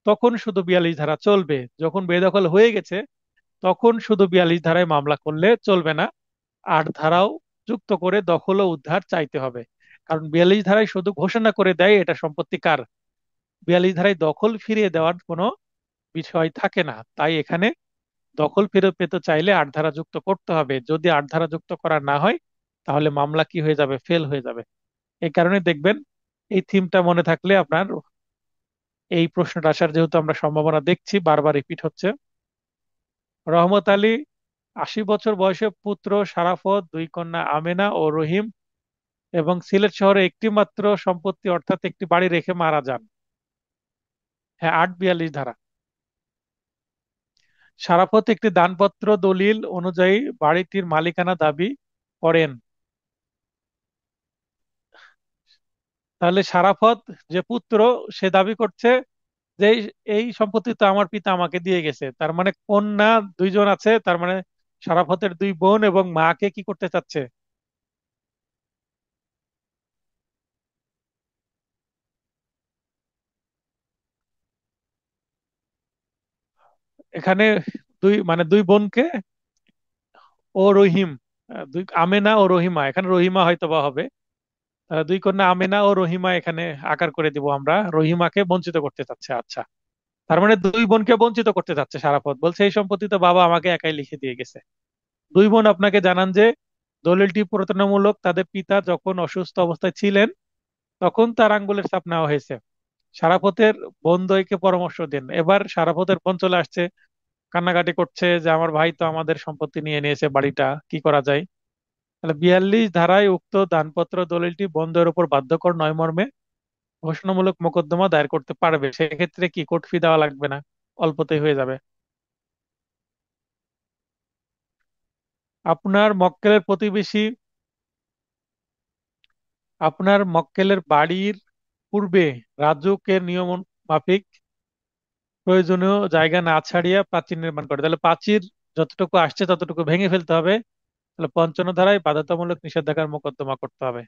তখন শুধু 42 ধারা চলবে। যখন বেদখল হয়ে গেছে তখন শুধু 42 ধারায় মামলা করলে চলবে না, 8 ধারাও যুক্ত করে দখল ও উদ্ধার চাইতে হবে। কারণ 42 ধারায় শুধু ঘোষণা করে দেয় এটা সম্পত্তি কার, 42 ধারায় দখল ফিরিয়ে দেওয়ার কোনো বিষয় থাকে না। তাই এখানে দখল ফেরত পেতে চাইলে 8 ধারা যুক্ত করতে হবে। যদি 8 ধারা যুক্ত করা না হয় তাহলে মামলা কি হয়ে যাবে, ফেল হয়ে যাবে। এই কারণে দেখবেন এই থিমটা মনে থাকলে আপনার এই প্রশ্নটা আসার যেহেতু আমরা সম্ভাবনা দেখছি বারবার রিপিট হচ্ছে। রহমত আলী 80 বছর বয়সে পুত্র শারাফত, দুই কন্যা আমেনা ও রহিম এবং সিলেট শহরে একটি মাত্র সম্পত্তি অর্থাৎ একটি বাড়ি রেখে মারা যান। হ্যাঁ, 842 ধারা। শারাফত একটি দানপত্র দলিল অনুযায়ী বাড়িটির মালিকানা দাবি করেন। তাহলে শারাফত যে পুত্র, সে দাবি করছে যে এই সম্পত্তি তো আমার পিতা আমাকে দিয়ে গেছে। তার মানে কন্যা দুইজন আছে, তার মানে শারাফতের দুই বোন এবং মাকে কি করতে চাচ্ছে? এখানে দুই বোনকে ও রহিম, দুই আমেনা ও রহিমা, এখানে রহিমা হয়তো বা হবে। তাহলে দুই কন্যা আমেনা ও রহিমা এখানে আকার করে দিব আমরা, রহিমাকে বঞ্চিত করতে চাচ্ছে। আচ্ছা, তার মানে দুই বোনকে বঞ্চিত করতে চাচ্ছে শারাফত, বলছে এই সম্পত্তি তো বাবা আমাকে একাই লিখে দিয়ে গেছে। দুই বোন আপনাকে জানান যে দলিলটি প্রতারণামূলক। তাদের পিতা যখন অসুস্থ অবস্থায় ছিলেন তখন তার আঙ্গুলের ছাপ নেওয়া হয়েছে। শারাফতের বোন দ্বয়কে পরামর্শ দেন। এবার শারাফতের বোন চলে আসছে, কান্নাকাটি করছে যে আমার ভাই তো আমাদের সম্পত্তি নিয়ে নিয়েছে, বাড়িটা কি করা যায়? তাহলে 42 ধারায় উক্ত দানপত্র দলিলটি বন্ধের উপর বাধ্যকর নয় মর্মে ঘোষণামূলক মোকদ্দমা দায়ের করতে পারবে। সেক্ষেত্রে কি কোর্ট ফি দেওয়া লাগবে না, অল্পতেই হয়ে যাবে। আপনার মক্কেলের প্রতিবেশী আপনার মক্কেলের বাড়ির পূর্বে রাজুকের নিয়ম মাফিক প্রয়োজনীয় জায়গা না ছাড়িয়া প্রাচীর নির্মাণ করে। তাহলে প্রাচীর যতটুকু আসছে ততটুকু ভেঙে ফেলতে হবে। তাহলে 55 ধারায় বাধ্যতামূলক নিষেধাজ্ঞার মোকদ্দমা করতে হবে।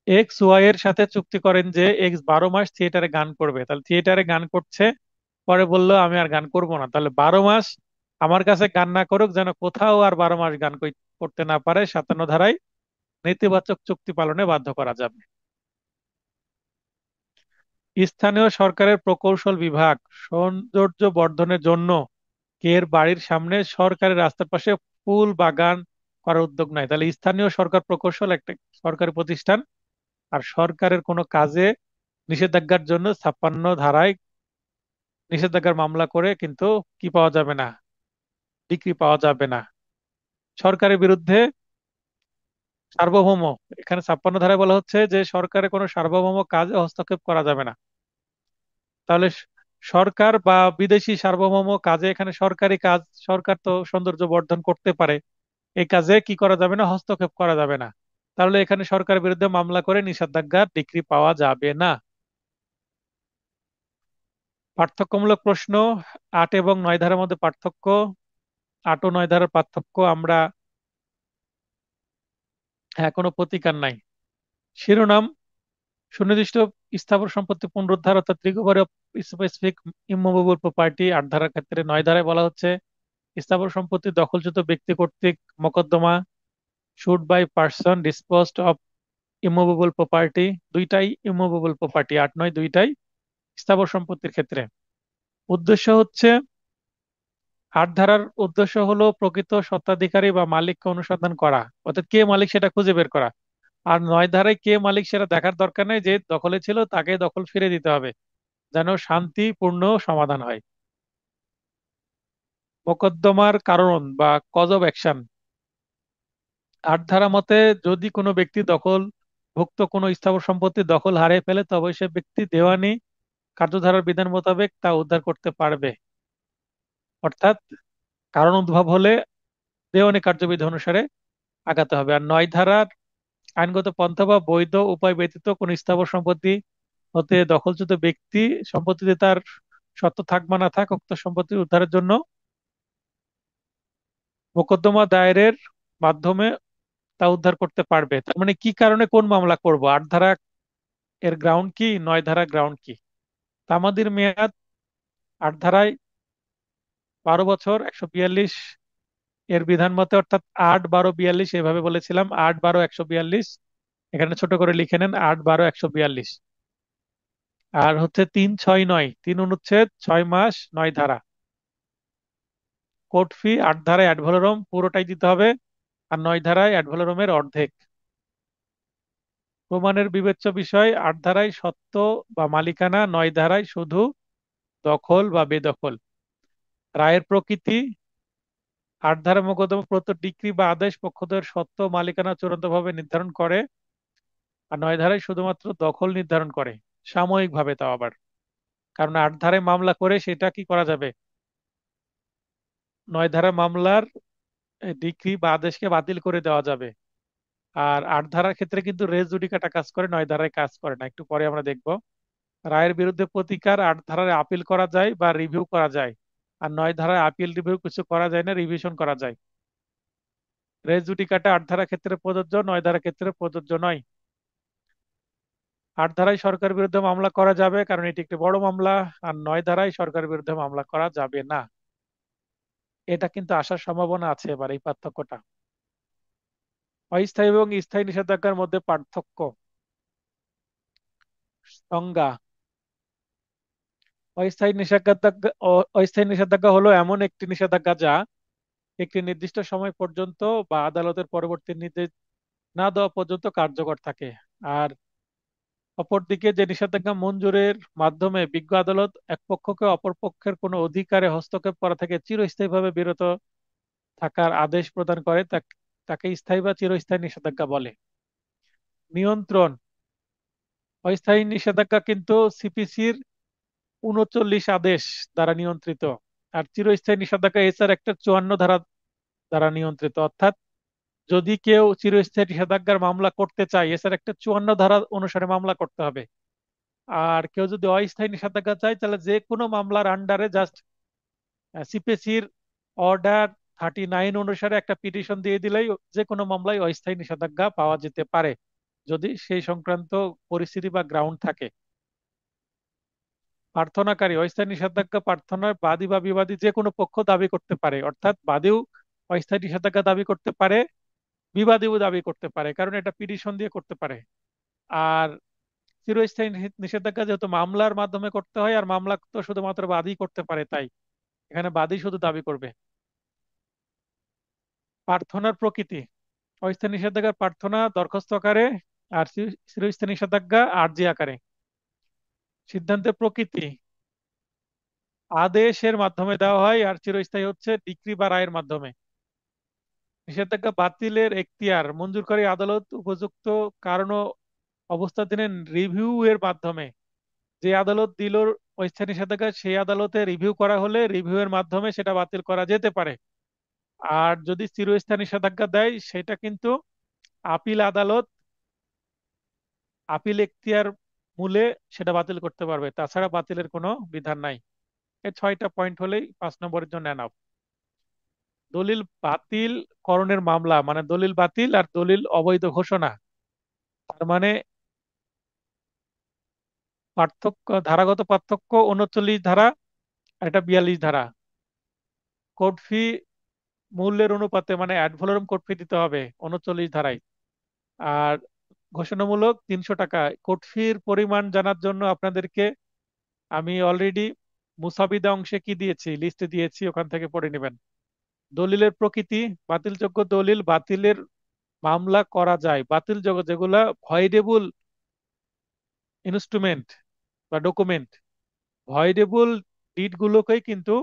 এক্স ওয়াই এর সাথে চুক্তি করেন যে এক্স 12 মাস থিয়েটারে গান করবে। তাহলে থিয়েটারে গান করছে, পরে বললো আমি আর গান করব না। তাহলে 12 মাস আমার কাছে গান না করুক, যেন কোথাও আর 12 মাস গান করতে না পারে। 57 ধারায় নেতিবাচক চুক্তি পালনে বাধ্য করা যাবে। স্থানীয় সরকারের প্রকৌশল বিভাগ সৌন্দর্য বর্ধনের জন্য এর বাড়ির সামনে সরকারি রাস্তার পাশে ফুল বাগান করার উদ্যোগ নেয়। তাহলে স্থানীয় সরকার প্রকৌশল একটা সরকারি প্রতিষ্ঠান, আর সরকারের কোনো কাজে নিষেধাজ্ঞার জন্য 56 ধারায় নিষেধাজ্ঞার মামলা করে কিন্তু কি পাওয়া যাবে না, ডিক্রি পাওয়া যাবে না। সরকারের বিরুদ্ধে সার্বভৌম, এখানে 56 ধারায় বলা হচ্ছে যে সরকারের কোনো সার্বভৌম কাজে হস্তক্ষেপ করা যাবে না। তাহলে সরকার বা বিদেশি সার্বভৌম কাজে, এখানে সরকারি কাজ, সরকার তো সৌন্দর্য বর্ধন করতে পারে, এই কাজে কি করা যাবে না, হস্তক্ষেপ করা যাবে না। তাহলে এখানে সরকারের বিরুদ্ধে মামলা করে নিষেধাজ্ঞার ডিক্রি পাওয়া যাবে না। পার্থক্যমূলক প্রশ্ন। 8 এবং 9 ধারার মধ্যে পার্থক্য। 8 ও 9 ধারার পার্থক্য আমরা, হ্যাঁ, কোনো প্রতিকার নাই। শিরোনাম: সুনির্দিষ্ট স্থাবর সম্পত্তি পুনরুদ্ধার অর্থাৎ recovery of specific immovable property. 8 ধারার ক্ষেত্রে 9 ধারায় বলা হচ্ছে স্থাবর সম্পত্তি দখলচ্যুত ব্যক্তি কর্তৃক মোকদ্দমা, should buy person disposed of immovable property. দুইটাই ইমুভেবল প্রপার্টি, 8 9 দুইটাই স্থাবর সম্পত্তির ক্ষেত্রে। উদ্দেশ্য হচ্ছে, 8 ধারার উদ্দেশ্য হলো প্রকৃত স্বত্বাধিকারী বা মালিককে অনুসন্ধান করা, অর্থাৎ কে মালিক সেটা খুঁজে বের করা। আর 9 ধারায় কে মালিক সেটা দেখার দরকার নেই, যে দখলে ছিল তাকে দখল ফিরে দিতে হবে, যেন শান্তিপূর্ণ সমাধান হয়। মোকদ্দমার কারণ বা কজ অফ অ্যাকশন। 8 ধারা মতে যদি কোনো ব্যক্তি ভুক্ত কোনো স্থাবর সম্পত্তি দখল হারিয়ে ফেলে তবে সে ব্যক্তি দেওয়ানি কার্যধারার বিধান মোতাবেক তা উদ্ধার করতে পারবে। অর্থাৎ কারণ উদ্ভব হলে দেওয়ানি কার্যবিধি অনুসারে আগাতে হবে। আর 9 ধারার আইনগত পন্থা বা বৈধ উপায় ব্যতীত কোন স্থাবর সম্পত্তি হতে দখলচ্যুত ব্যক্তি সম্পত্তিতে তার সত্ত্ব থাক বা না থাক উক্ত সম্পত্তি উদ্ধারের জন্য মোকদ্দমা দায়েরের মাধ্যমে তা উদ্ধার করতে পারবে। তার মানে কি কারণে কোন মামলা করব, 8 ধারা এর গ্রাউন্ড কি, 9 ধারা গ্রাউন্ড কি? তামাদির মেয়াদ 8 ধারায় 12 বছর, 142 এর বিধান মতে, অর্থাৎ 8 12 42 এভাবে বলেছিলাম, 8 12 142। এখানে ছোট করে লিখে নেন 8 12 142। আর হচ্ছে 3 6 9, 3 অনুচ্ছেদ 6 মাস 9 ধারা। কোর্ট ফি 8 ধারায় অ্যাড ভ্যালোরম পুরোটাই দিতে হবে, আর 9 ধারায় অ্যাড ভ্যালোরমের অর্ধেক। প্রমাণের বিবেচ্য বিষয় 8 ধারায় সত্ত্ব বা মালিকানা, 9 ধারায় শুধু দখল বা বেদখল। রায়ের প্রকৃতি, 8 ধারা মোকদ্দমা প্রদত্ত ডিক্রি বা আদেশ পক্ষদ্বয়ের সত্ত্ব ও মালিকানা চূড়ান্তভাবে নির্ধারণ করে, আর 9 ধারায় শুধুমাত্র দখল নির্ধারণ করে, সাময়িকভাবে তাও আবার। কারণ 8 ধারায় মামলা করে সেটা কি করা যাবে, 9 ধারা মামলার ডিক্রি বা আদেশকে বাতিল করে দেওয়া যাবে। আর 8 ধারার ক্ষেত্রে কিন্তু রেস জুডিকাটা কাজ করে, 9 ধারায় কাজ করে না, একটু পরে আমরা দেখবো। রায়ের বিরুদ্ধে প্রতিকার, 8 ধারায় আপিল করা যায় বা রিভিউ করা যায়, আর 9 ধারায় আপিল রিভিউ কিছু করা যায় না, রিভিশন করা যায়। রেস জুডিকাটা 8 ধারা ক্ষেত্রে প্রযোজ্য, 9 ধারা ক্ষেত্রে প্রযোজ্য নয়। 8 ধারায় সরকারের বিরুদ্ধে মামলা করা যাবে কারণ এটি একটি বড় মামলা, আর 9 ধারায় সরকারের বিরুদ্ধে মামলা করা যাবে না। এটা কিন্তু আসার সম্ভাবনা আছে এবার, এই পার্থক্যটা। অস্থায়ী এবং স্থায়ী নিষেধাজ্ঞার মধ্যে পার্থক্য, সংজ্ঞা। অস্থায়ী নিষেধাজ্ঞা হলো এমন একটি নিষেধাজ্ঞা যা একটি নির্দিষ্ট সময় পর্যন্ত বা আদালতের পরবর্তী নির্দেশ না দেওয়া পর্যন্ত কার্যকর থাকে। আর অপরদিকে যে নিষেধাজ্ঞা মঞ্জুরের মাধ্যমে বিজ্ঞ আদালত এক পক্ষকে অপর পক্ষের কোনো অধিকারে হস্তক্ষেপ করা থেকে চিরস্থায়ীভাবে বিরত থাকার আদেশ প্রদান করে, তাকে স্থায়ী বা চিরস্থায়ী নিষেধাজ্ঞা বলে। নিয়ন্ত্রণ, অস্থায়ী নিষেধাজ্ঞা কিন্তু সিপিসির 39 আদেশ দ্বারা নিয়ন্ত্রিত, আর চিরস্থায়ী নিষেধাজ্ঞা এসআর একটা 54 ধারা দ্বারা নিয়ন্ত্রিত। অর্থাৎ যদি কেউ চিরস্থায়ী নিষেধাজ্ঞার মামলা করতে চায়, এসআর একটা 54 ধারা অনুসারে মামলা করতে হবে। আর কেউ যদি অস্থায়ী নিষেধাজ্ঞা চায় তাহলে যে কোনো মামলার আন্ডারে জাস্ট সিপিসির অর্ডার 39 অনুসারে একটা পিটিশন দিয়ে দিলেই যে কোনো মামলায় অস্থায়ী নিষেধাজ্ঞা পাওয়া যেতে পারে, যদি সেই সংক্রান্ত পরিস্থিতি বা গ্রাউন্ড থাকে। প্রার্থনাকারী, অস্থায়ী নিষেধাজ্ঞা প্রার্থনার বাদী বা বিবাদী যে কোনো পক্ষ দাবি করতে পারে, অর্থাৎ বাদীও অস্থায়ী নিষেধাজ্ঞা দাবি করতে পারে, বিবাদীও দাবি করতে পারে, কারণ এটা পিটিশন দিয়ে করতে পারে। আর চিরস্থায়ী নিষেধাজ্ঞা যেহেতু মামলার মাধ্যমে করতে হয়, আর মামলা তো শুধুমাত্র বাদী করতে পারে, তাই এখানে বাদী শুধু দাবি করবে। প্রার্থনার প্রকৃতি, অস্থায়ী নিষেধাজ্ঞা প্রার্থনা দরখাস্ত আকারে, আর চিরস্থায়ী নিষেধাজ্ঞা আর্জি আকারে। সিদ্ধান্তের প্রকৃতি, আদেশের মাধ্যমে দেওয়া হয়, আর চিরস্থায়ী হচ্ছে ডিক্রি বা রায়ের মাধ্যমে। নিষেধাজ্ঞা বাতিলের এখতিয়ার, মঞ্জুরকারী আদালত উপযুক্ত কারণ ও অবস্থাধীন রিভিউ এর মাধ্যমে। যে আদালত দিল অস্থায়ী নিষেধাজ্ঞা, সেই আদালতে রিভিউ করা হলে রিভিউ এর মাধ্যমে সেটা বাতিল করা যেতে পারে। আর যদি চিরস্থায়ী নিষেধাজ্ঞা দেয় সেটা কিন্তু আপিল আদালত আপিল এখতিয়ার মূলে সেটা বাতিল করতে পারবে, তাছাড়া বাতিলের কোনো বিধান নাই। এই 6টা পয়েন্ট হলেই 5 নম্বরের জন্য এনাফ। দলিল বাতিল করণের মামলা, মানে দলিল বাতিল আর দলিল অবৈধ ঘোষণা। তার মানে পার্থক্য, ধারাগত পার্থক্য, 39 ধারা আর এটা 42 ধারা। কোর্ট ফি মূল্যের অনুপাতে, মানে অ্যাড ভ্যালোরাম কোর্ট ফি দিতে হবে 39 ধারায়। আর ঘোষণামূলক 300 টাকা। কোর্ট ফির পরিমাণ জানার জন্য আপনাদেরকে আমি অলরেডি মুসাবিদা অংশে কি দিয়েছি, লিস্টে দিয়েছি, ওখান থেকে পড়ে নেবেন। দলিলের প্রকৃতি, বাতিলযোগ্য দলিল বাতিলের মামলা করা যায়, বাতিলযোগ্য যেগুলা ভয়েডেবল ইনস্ট্রুমেন্ট বা ডকুমেন্ট, ভয়েডেবল ডিড গুলোকেই কিন্তু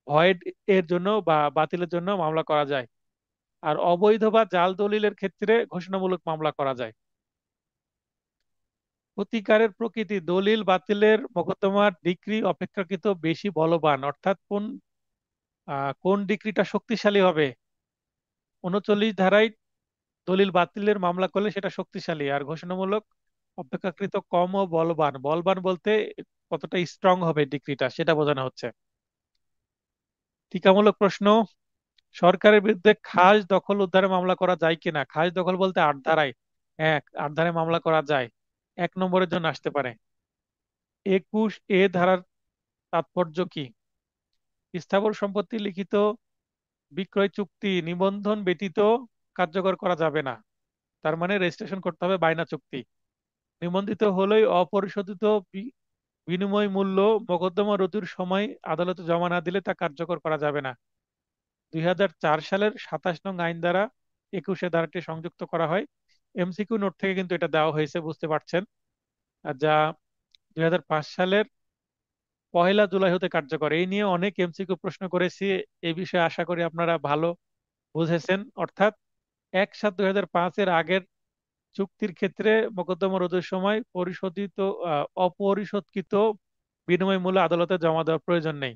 ভয়েড এর জন্য বা বাতিলের জন্য মামলা করা যায়। আর অবৈধ বা জাল দলিলের ক্ষেত্রে ঘোষণামূলক মামলা করা যায়। প্রতিকারের প্রকৃতি, দলিল বাতিলের মোকদ্দমার ডিক্রি অপেক্ষাকৃত বেশি বলবান, অর্থাৎ কোন ডিক্রিটা শক্তিশালী হবে। 39 ধারায় দলিল বাতিলের মামলা করলে সেটা শক্তিশালী, আর ঘোষণামূলক অপেক্ষাকৃত কম ও বলবান। বলবান বলতে কতটা স্ট্রং হবে ডিক্রিটা সেটা বোঝানো হচ্ছে। টিকামূলক প্রশ্ন, সরকারের বিরুদ্ধে খাস দখল উদ্ধারে মামলা করা যায় কিনা। খাস দখল বলতে 8 ধারায়, 8 ধারায় মামলা করা যায়, 1 নম্বরের জন্য আসতে পারে। 21 ধারার তাৎপর্য কি। স্থাবর সম্পত্তি লিখিত বিক্রয় চুক্তি নিবন্ধন ব্যতীত কার্যকর করা যাবে না, তার মানে রেজিস্ট্রেশন করতে হবে, বায়না চুক্তি। নিবন্ধিত হলেই অপরিশোধিত বিনিময় মূল্য মোকদ্দমা রুজুর সময় আদালতে জমা না দিলে তা কার্যকর করা যাবে না। 2004 সালের 27 নং আইন দ্বারা 21 ধারাটি সংযুক্ত করা হয়। এমসিকিউ নোট থেকে কিন্তু এটা দেওয়া হয়েছে, বুঝতে পারছেন। আর যা 2005 সালের 1 জুলাই হতে কার্যকর। এই নিয়ে অনেক এমসিকিউ প্রশ্ন করেছি, এই বিষয়ে আশা করি আপনারা ভালো বুঝেছেন। অর্থাৎ 1/7/2005-এর আগের চুক্তির ক্ষেত্রে মোকদ্দমা রোধের সময় অপরিশোধিত বিনিময় মূল্য আদালতে জমা দেওয়ার প্রয়োজন নেই।